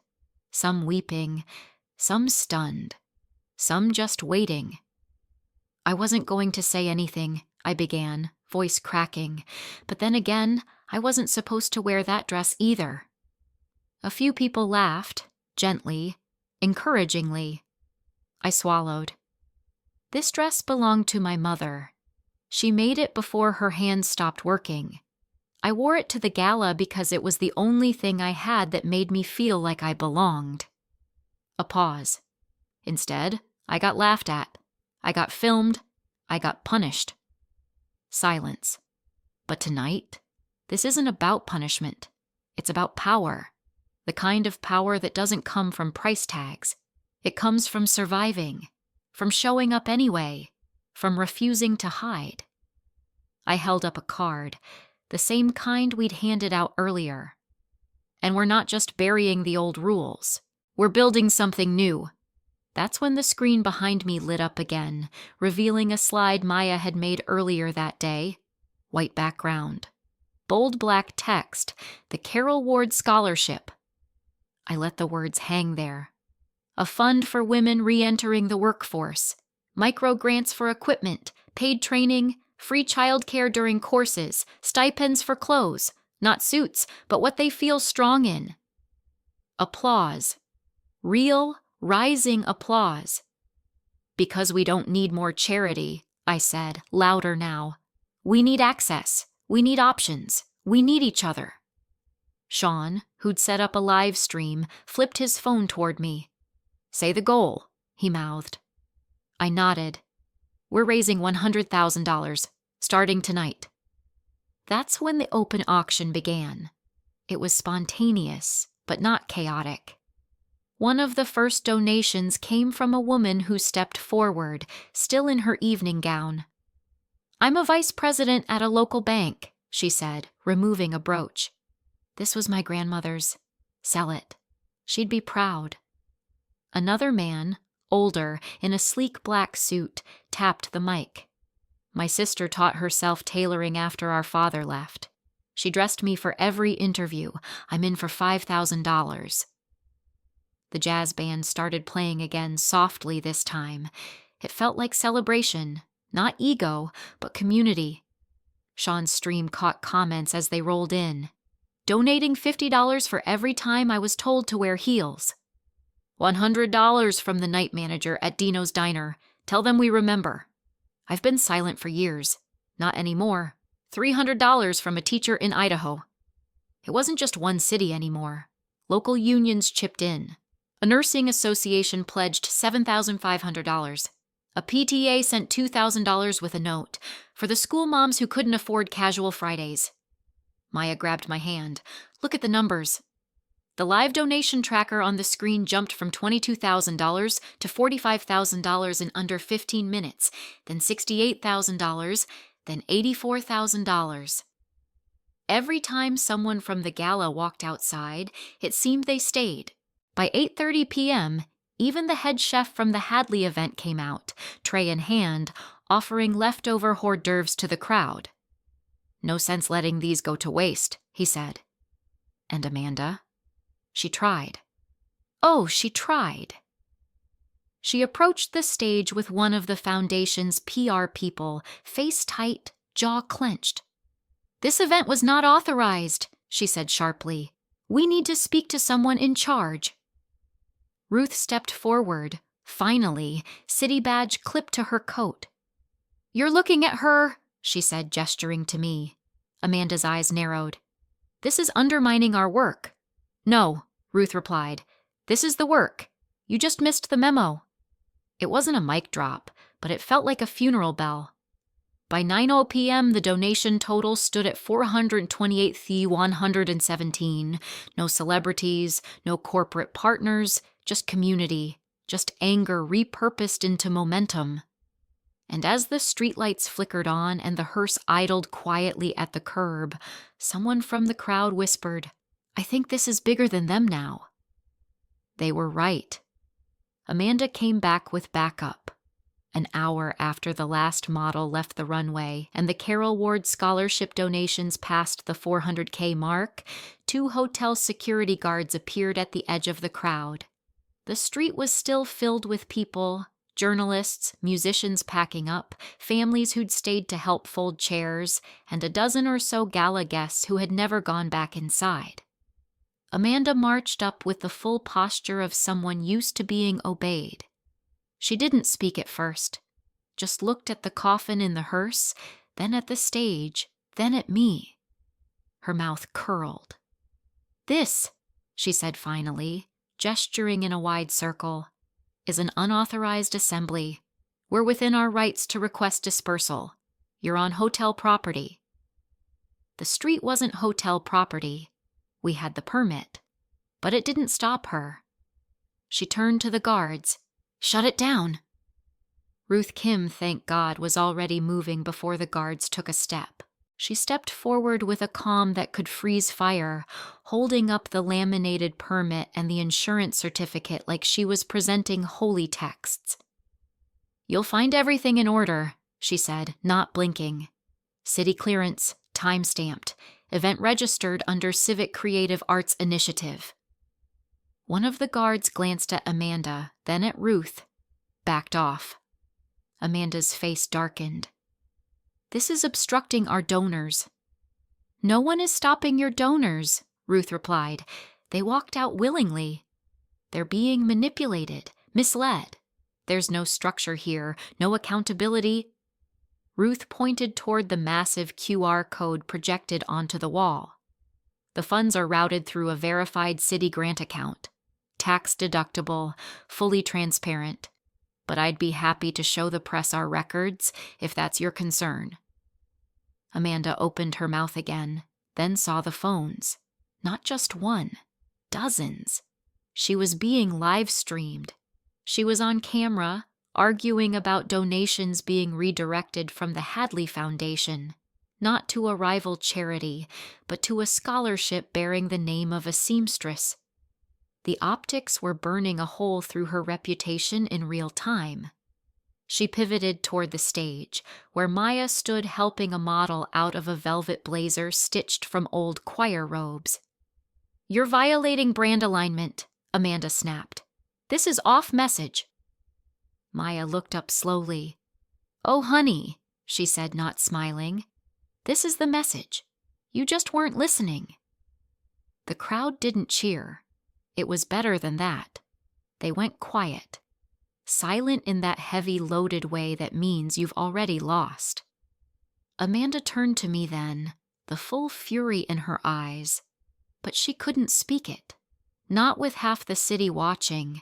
Some weeping, some stunned, some just waiting. I wasn't going to say anything, I began, voice cracking, but then again, I wasn't supposed to wear that dress either. A few people laughed, gently, encouragingly. I swallowed. This dress belonged to my mother. She made it before her hands stopped working. I wore it to the gala because it was the only thing I had that made me feel like I belonged. A pause. Instead, I got laughed at. I got filmed. I got punished. Silence. But tonight, this isn't about punishment. It's about power. The kind of power that doesn't come from price tags. It comes from surviving, from showing up anyway, from refusing to hide. I held up a card. the same kind we'd handed out earlier. And we're not just burying the old rules. We're building something new. That's when the screen behind me lit up again, revealing a slide Maya had made earlier that day. White background. Bold black text, the Carol Ward Scholarship. I let the words hang there. A fund for women re-entering the workforce. Micro grants for equipment, paid training, free childcare during courses, stipends for clothes, not suits, but what they feel strong in. Applause. Real, rising applause. Because we don't need more charity, I said, louder now. We need access. We need options. We need each other. Sean, who'd set up a live stream, flipped his phone toward me. Say the goal, he mouthed. I nodded. We're raising $100,000, starting tonight. That's when the open auction began. It was spontaneous, but not chaotic. One of the first donations came from a woman who stepped forward, still in her evening gown. I'm a vice president at a local bank, she said, removing a brooch. This was my grandmother's. Sell it. She'd be proud. Another man, older, in a sleek black suit, tapped the mic. My sister taught herself tailoring after our father left. She dressed me for every interview. I'm in for $5,000. The jazz band started playing again softly this time. It felt like celebration, not ego, but community. Sean's stream caught comments as they rolled in. Donating $50 for every time I was told to wear heels. $100 from the night manager at Dino's Diner. Tell them we remember. I've been silent for years. Not anymore. $300 from a teacher in Idaho. It wasn't just one city anymore. Local unions chipped in. A nursing association pledged $7,500. A PTA sent $2,000 with a note for the school moms who couldn't afford casual Fridays. Maya grabbed my hand. Look at the numbers. The live donation tracker on the screen jumped from $22,000 to $45,000 in under 15 minutes, then $68,000, then $84,000. Every time someone from the gala walked outside, it seemed they stayed. By 8:30 p.m., even the head chef from the Hadley event came out, tray in hand, offering leftover hors d'oeuvres to the crowd. No sense letting these go to waste, he said. And Amanda? She tried. Oh, she tried. She approached the stage with one of the foundation's PR people, face tight, jaw clenched. This event was not authorized, she said sharply. We need to speak to someone in charge. Ruth stepped forward, finally, city badge clipped to her coat. You're looking at her, she said, gesturing to me. Amanda's eyes narrowed. This is undermining our work. No, Ruth replied. This is the work. You just missed the memo. It wasn't a mic drop, but it felt like a funeral bell. By 9:00 p.m., the donation total stood at $428,117. No celebrities, no corporate partners, just community, just anger repurposed into momentum. And as the streetlights flickered on and the hearse idled quietly at the curb, someone from the crowd whispered, I think this is bigger than them now. They were right. Amanda came back with backup. An hour after the last model left the runway and the Carol Ward scholarship donations passed the $400K mark, 2 hotel security guards appeared at the edge of the crowd. The street was still filled with people, journalists, musicians packing up, families who'd stayed to help fold chairs, and a dozen or so gala guests who had never gone back inside. Amanda marched up with the full posture of someone used to being obeyed. She didn't speak at first, just looked at the coffin in the hearse, then at the stage, then at me. Her mouth curled. This, she said finally, gesturing in a wide circle, is an unauthorized assembly. We're within our rights to request dispersal. You're on hotel property. The street wasn't hotel property. We had the permit. But it didn't stop her. She turned to the guards. Shut it down. Ruth Kim, thank God, was already moving before the guards took a step. She stepped forward with a calm that could freeze fire, holding up the laminated permit and the insurance certificate like she was presenting holy texts. "You'll find everything in order," she said, not blinking. "City clearance, time-stamped, event registered under Civic Creative Arts Initiative." One of the guards glanced at Amanda, then at Ruth, backed off. Amanda's face darkened. "This is obstructing our donors." "No one is stopping your donors," Ruth replied. "They walked out willingly. They're being manipulated, misled. There's no structure here, no accountability." Ruth pointed toward the massive QR code projected onto the wall. "The funds are routed through a verified city grant account. Tax deductible, fully transparent. But I'd be happy to show the press our records if that's your concern." Amanda opened her mouth again, then saw the phones. Not just one, dozens. She was being live-streamed. She was on camera, arguing about donations being redirected from the Hadley Foundation, not to a rival charity, but to a scholarship bearing the name of a seamstress. The optics were burning a hole through her reputation in real time. She pivoted toward the stage, where Maya stood helping a model out of a velvet blazer stitched from old choir robes. "You're violating brand alignment," Amanda snapped. "This is off message." Maya looked up slowly. "Oh, honey," she said, not smiling. "This is the message. You just weren't listening." The crowd didn't cheer. It was better than that. They went quiet. Silent in that heavy, loaded way that means you've already lost. Amanda turned to me then, the full fury in her eyes, but she couldn't speak it. Not with half the city watching,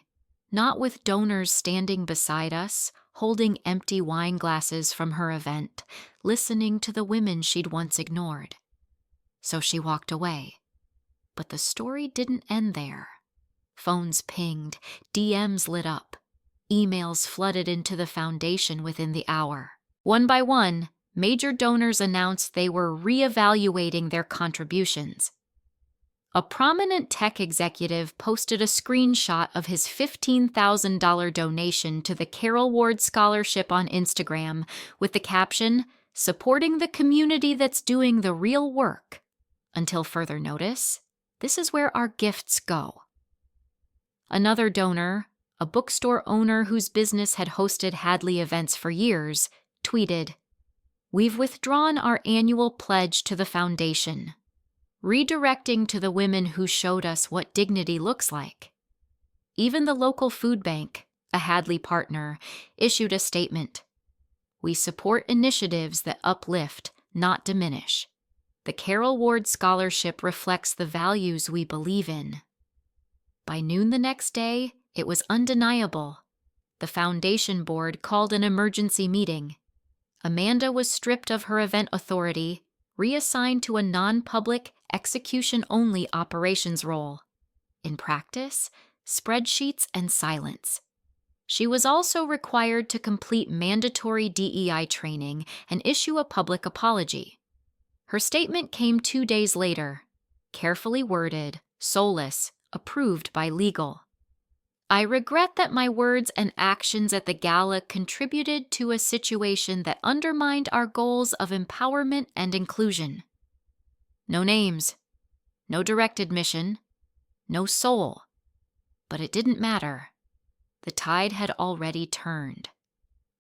not with donors standing beside us, holding empty wine glasses from her event, listening to the women she'd once ignored. So she walked away. But the story didn't end there. Phones pinged, DMs lit up. Emails flooded into the foundation within the hour. One by one, major donors announced they were reevaluating their contributions. A prominent tech executive posted a screenshot of his $15,000 donation to the Carol Ward Scholarship on Instagram with the caption, "Supporting the community that's doing the real work. Until further notice, this is where our gifts go." Another donor, a bookstore owner whose business had hosted Hadley events for years, tweeted, "We've withdrawn our annual pledge to the foundation, redirecting to the women who showed us what dignity looks like." Even the local food bank, a Hadley partner, issued a statement. "We support initiatives that uplift, not diminish. The Carol Ward Scholarship reflects the values we believe in." By noon the next day, it was undeniable. The foundation board called an emergency meeting. Amanda was stripped of her event authority, reassigned to a non-public, execution-only operations role. In practice, spreadsheets and silence. She was also required to complete mandatory DEI training and issue a public apology. Her statement came 2 days later, carefully worded, soulless, approved by legal. "I regret that my words and actions at the gala contributed to a situation that undermined our goals of empowerment and inclusion." No names, no direct admission, no soul. But it didn't matter. The tide had already turned.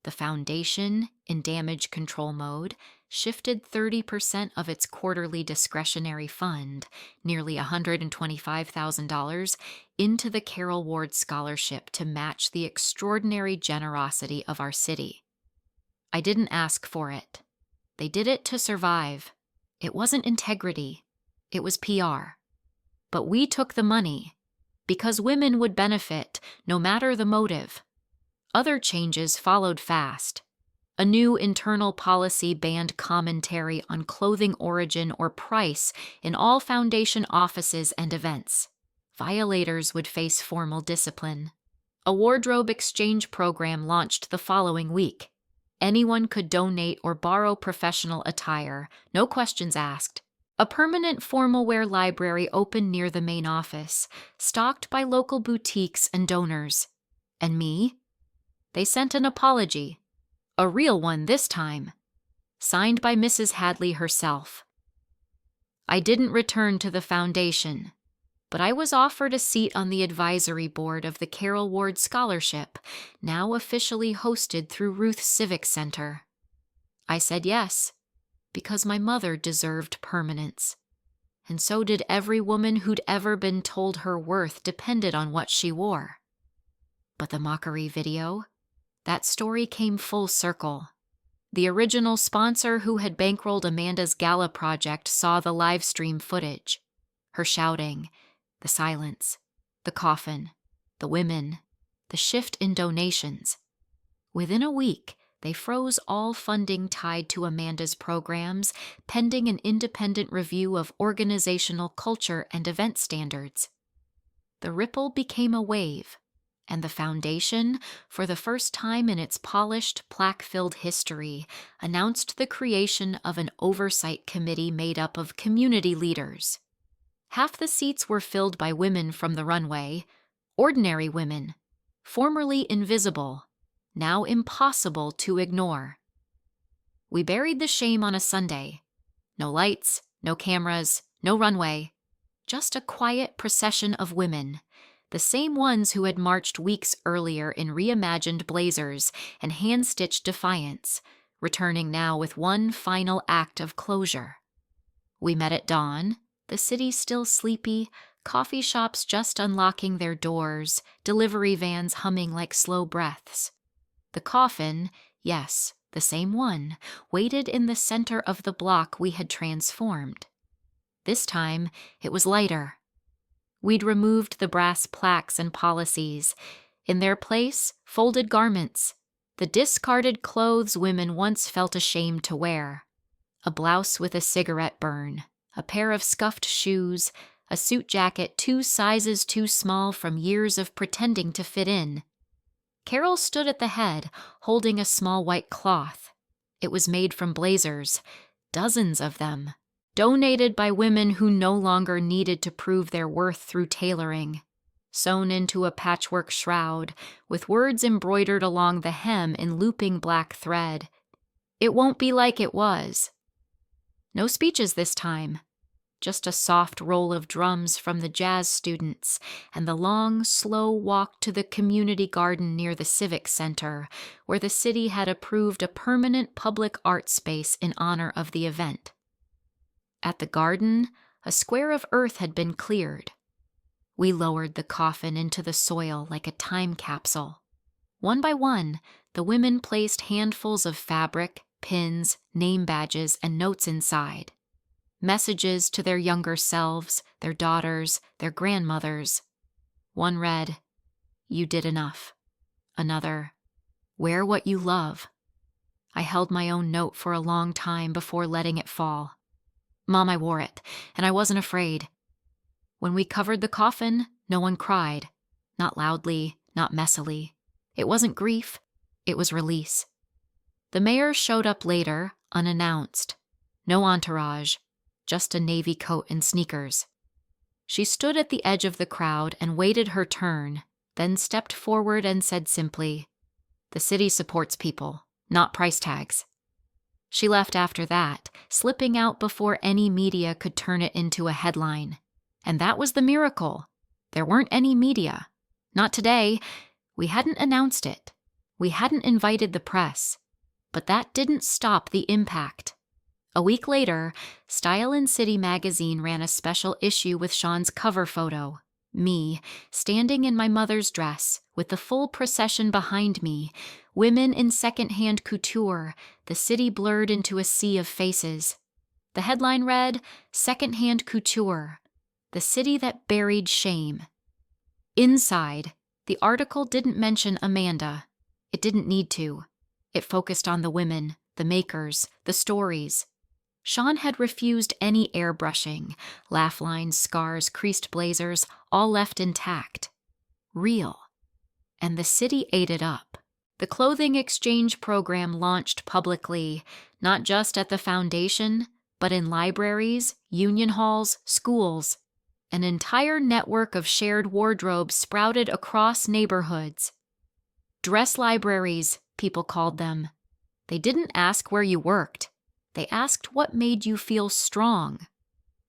The foundation, in damage control mode, shifted 30% of its quarterly discretionary fund, nearly $125,000, into the Carol Ward Scholarship to match the extraordinary generosity of our city. I didn't ask for it. They did it to survive. It wasn't integrity. It was PR. But we took the money, because women would benefit, no matter the motive. Other changes followed fast. A new internal policy banned commentary on clothing origin or price in all foundation offices and events. Violators would face formal discipline. A wardrobe exchange program launched the following week. anyone could donate or borrow professional attire, no questions asked. A permanent formal wear library opened near the main office, stocked by local boutiques and donors. And me? They sent an apology. A real one this time. Signed by Mrs. Hadley herself. I didn't return to the foundation, but I was offered a seat on the advisory board of the Carol Ward Scholarship, now officially hosted through Ruth Civic Center. I said yes, because my mother deserved permanence, and so did every woman who'd ever been told her worth depended on what she wore. But the mockery video, that story came full circle. The original sponsor who had bankrolled Amanda's gala project saw the live stream footage. Her shouting, the silence, the coffin, the women, the shift in donations. Within a week, they froze all funding tied to Amanda's programs, pending an independent review of organizational culture and event standards. The ripple became a wave, and the foundation, for the first time in its polished, plaque-filled history, announced the creation of an oversight committee made up of community leaders. Half the seats were filled by women from the runway, ordinary women, formerly invisible, now impossible to ignore. We buried the shame on a Sunday. No lights, no cameras, no runway, just a quiet procession of women, the same ones who had marched weeks earlier in reimagined blazers and hand-stitched defiance, returning now with one final act of closure. We met at dawn, the city still sleepy, coffee shops just unlocking their doors, delivery vans humming like slow breaths. The coffin, yes, the same one, waited in the center of the block we had transformed. This time, it was lighter. We'd removed the brass plaques and policies. In their place, folded garments, the discarded clothes women once felt ashamed to wear. A blouse with a cigarette burn, a pair of scuffed shoes, a suit jacket 2 sizes too small from years of pretending to fit in. Carol stood at the head, holding a small white cloth. It was made from blazers, dozens of them, donated by women who no longer needed to prove their worth through tailoring, sewn into a patchwork shroud, with words embroidered along the hem in looping black thread. It won't be like it was. No speeches this time, just a soft roll of drums from the jazz students and the long, slow walk to the community garden near the Civic Center, where the city had approved a permanent public art space in honor of the event. At the garden, a square of earth had been cleared. We lowered the coffin into the soil like a time capsule. One by one, the women placed handfuls of fabric, pins, name badges, and notes inside. Messages to their younger selves, their daughters, their grandmothers. One read, "You did enough." Another, "Wear what you love." I held my own note for a long time before letting it fall. Mom, I wore it, and I wasn't afraid. When we covered the coffin, no one cried. Not loudly, not messily. It wasn't grief, it was release. The mayor showed up later, unannounced. No entourage, just a navy coat and sneakers. She stood at the edge of the crowd and waited her turn, then stepped forward and said simply, "The city supports people, not price tags." She left after that, slipping out before any media could turn it into a headline. And that was the miracle. There weren't any media. Not today. We hadn't announced it. We hadn't invited the press. But that didn't stop the impact. A week later, Style and City magazine ran a special issue with Sean's cover photo. Me, standing in my mother's dress, with the full procession behind me, women in second-hand couture, the city blurred into a sea of faces. The headline read, "Second-hand couture, the city that buried shame." Inside, the article didn't mention Amanda. It didn't need to. It focused on the women, the makers, the stories. Sean had refused any airbrushing, laugh lines, scars, creased blazers, all left intact. Real. And the city ate it up. The clothing exchange program launched publicly, not just at the foundation, but in libraries, union halls, schools. An entire network of shared wardrobes sprouted across neighborhoods. Dress libraries, people called them. They didn't ask where you worked. They asked what made you feel strong.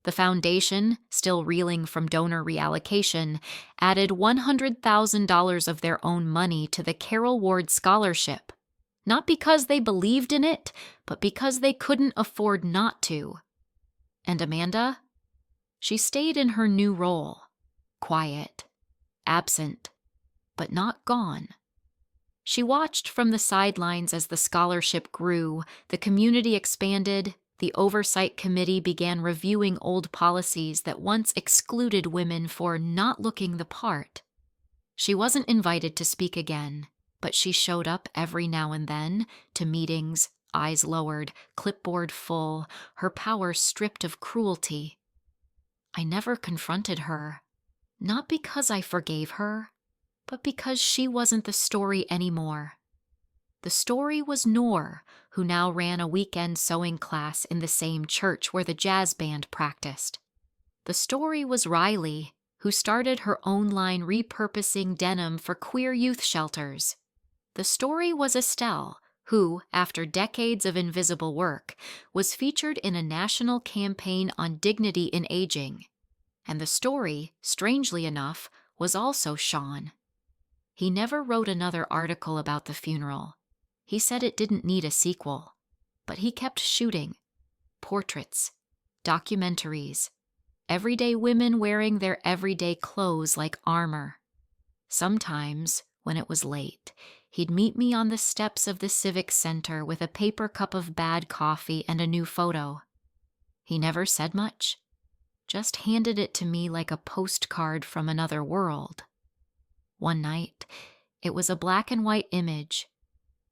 The foundation, still reeling from donor reallocation, added $100,000 of their own money to the Carol Ward Scholarship, not because they believed in it, but because they couldn't afford not to. And Amanda? She stayed in her new role, quiet, absent, but not gone. She watched from the sidelines as the scholarship grew, the community expanded, the oversight committee began reviewing old policies that once excluded women for not looking the part. She wasn't invited to speak again, but she showed up every now and then to meetings, eyes lowered, clipboard full, her power stripped of cruelty. I never confronted her, not because I forgave her, but because she wasn't the story anymore. The story was Noor, who now ran a weekend sewing class in the same church where the jazz band practiced. The story was Riley, who started her own line repurposing denim for queer youth shelters. The story was Estelle, who, after decades of invisible work, was featured in a national campaign on dignity in aging. And the story, strangely enough, was also Sean. He never wrote another article about the funeral. He said it didn't need a sequel, but he kept shooting. Portraits, documentaries, everyday women wearing their everyday clothes like armor. Sometimes, when it was late, he'd meet me on the steps of the Civic Center with a paper cup of bad coffee and a new photo. He never said much, just handed it to me like a postcard from another world. One night, it was a black and white image.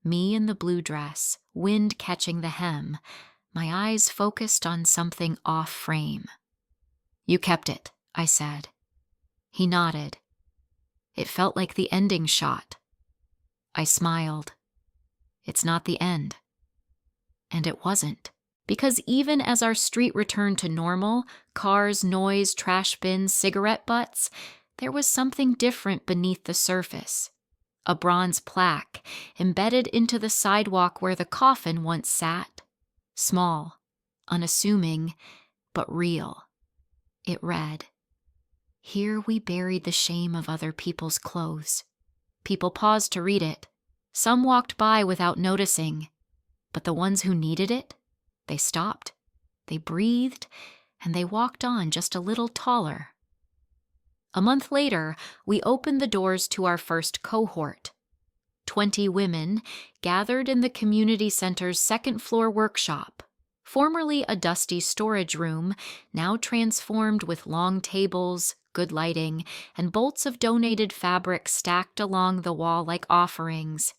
Me in the blue dress, wind catching the hem, my eyes focused on something off frame. "You kept it," I said. He nodded. It felt like the ending shot. I smiled. It's not the end. And it wasn't, because even as our street returned to normal, cars, noise, trash bins, cigarette butts, there was something different beneath the surface. A bronze plaque embedded into the sidewalk where the coffin once sat. Small, unassuming, but real. It read, "Here we buried the shame of other people's clothes." People paused to read it. Some walked by without noticing. But the ones who needed it, they stopped, they breathed, and they walked on just a little taller. A month later, we opened the doors to our first cohort. 20 women gathered in the community center's second-floor workshop, formerly a dusty storage room, now transformed with long tables, good lighting, and bolts of donated fabric stacked along the wall like offerings.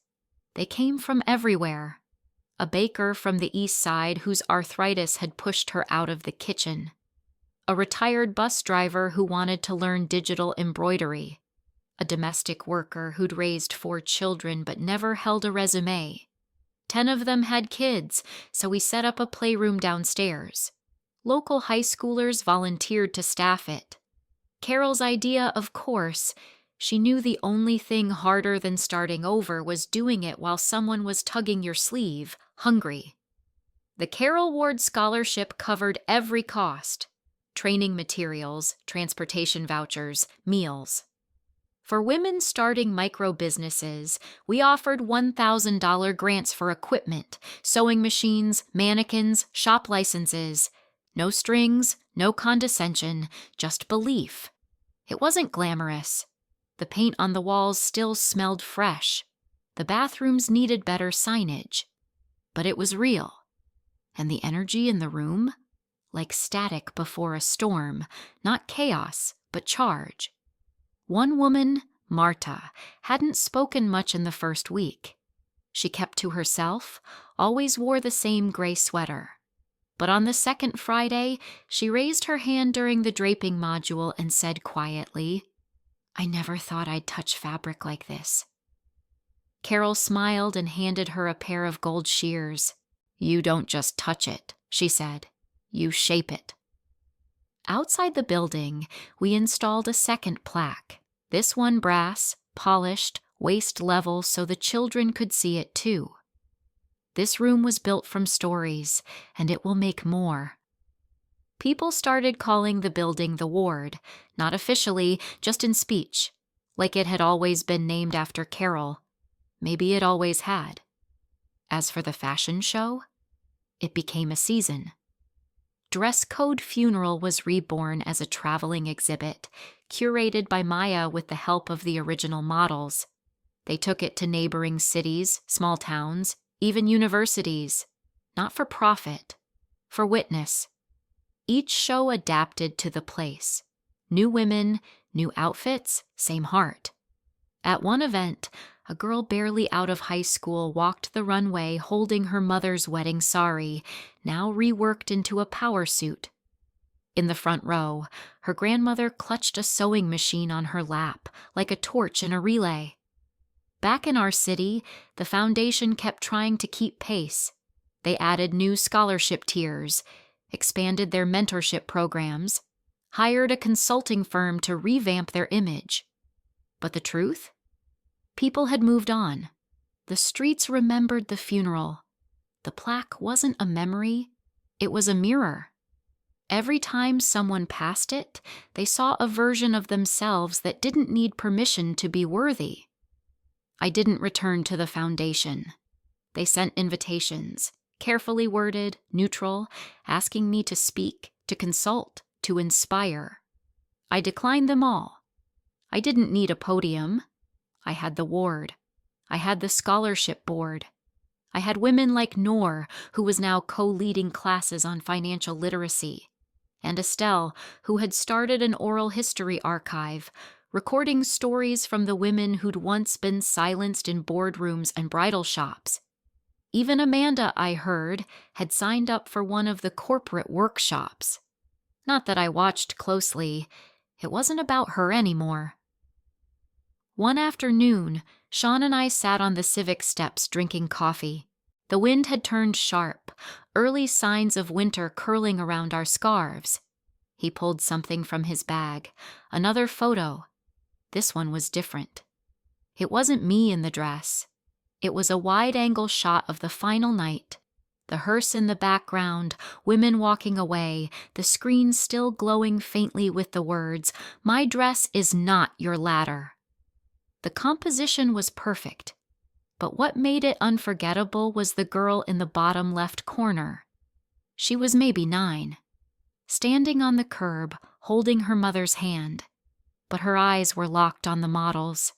They came from everywhere. A baker from the east side whose arthritis had pushed her out of the kitchen. A retired bus driver who wanted to learn digital embroidery. A domestic worker who'd raised 4 children but never held a resume. 10 of them had kids, so we set up a playroom downstairs. Local high schoolers volunteered to staff it. Carol's idea, of course. She knew the only thing harder than starting over was doing it while someone was tugging your sleeve, hungry. The Carol Ward Scholarship covered every cost. Training materials, transportation vouchers, meals. For women starting micro-businesses, we offered $1,000 grants for equipment, sewing machines, mannequins, shop licenses. No strings, no condescension, just belief. It wasn't glamorous. The paint on the walls still smelled fresh. The bathrooms needed better signage. But it was real. And the energy in the room? Like static before a storm, not chaos, but charge. One woman, Marta, hadn't spoken much in the first week. She kept to herself, always wore the same gray sweater. But on the second Friday, she raised her hand during the draping module and said quietly, "I never thought I'd touch fabric like this." Carol smiled and handed her a pair of gold shears. "You don't just touch it," she said. "You shape it." Outside the building, we installed a second plaque, this one brass, polished, waist level so the children could see it too. This room was built from stories, and it will make more. People started calling the building the ward, not officially, just in speech, like it had always been named after Carol. Maybe it always had. As for the fashion show, it became a season. Dress Code Funeral was reborn as a traveling exhibit, curated by Maya with the help of the original models. They took it to neighboring cities, small towns, even universities, not for profit, for witness. Each show adapted to the place. New women, new outfits, same heart. At one event, a girl barely out of high school walked the runway holding her mother's wedding sari, now reworked into a power suit. In the front row, her grandmother clutched a sewing machine on her lap, like a torch in a relay. Back in our city, the foundation kept trying to keep pace. They added new scholarship tiers, expanded their mentorship programs, hired a consulting firm to revamp their image. But the truth? People had moved on. The streets remembered the funeral. The plaque wasn't a memory, it was a mirror. Every time someone passed it, they saw a version of themselves that didn't need permission to be worthy. I didn't return to the foundation. They sent invitations, carefully worded, neutral, asking me to speak, to consult, to inspire. I declined them all. I didn't need a podium. I had the ward. I had the scholarship board. I had women like Noor, who was now co-leading classes on financial literacy, and Estelle, who had started an oral history archive, recording stories from the women who'd once been silenced in boardrooms and bridal shops. Even Amanda, I heard, had signed up for one of the corporate workshops. Not that I watched closely. It wasn't about her anymore. One afternoon, Sean and I sat on the civic steps drinking coffee. The wind had turned sharp, early signs of winter curling around our scarves. He pulled something from his bag, another photo. This one was different. It wasn't me in the dress. It was a wide-angle shot of the final night. The hearse in the background, women walking away, the screen still glowing faintly with the words, "My dress is not your ladder." The composition was perfect, but what made it unforgettable was the girl in the bottom left corner. She was maybe 9, standing on the curb, holding her mother's hand, but her eyes were locked on the models,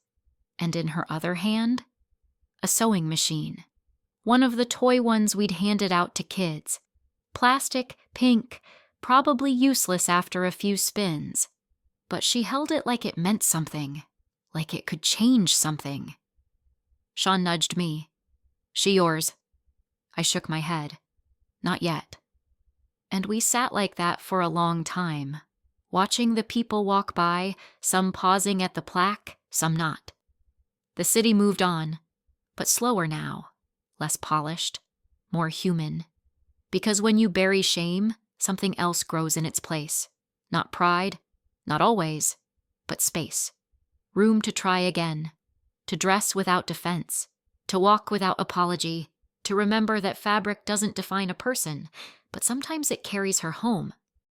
and in her other hand, a sewing machine, one of the toy ones we'd handed out to kids. Plastic, pink, probably useless after a few spins, but she held it like it meant something. Like it could change something. Sean nudged me. "She yours?" I shook my head. "Not yet." And we sat like that for a long time, watching the people walk by, some pausing at the plaque, some not. The city moved on, but slower now, less polished, more human. Because when you bury shame, something else grows in its place. Not pride, not always, but space. Room to try again, to dress without defense, to walk without apology, to remember that fabric doesn't define a person, but sometimes it carries her home,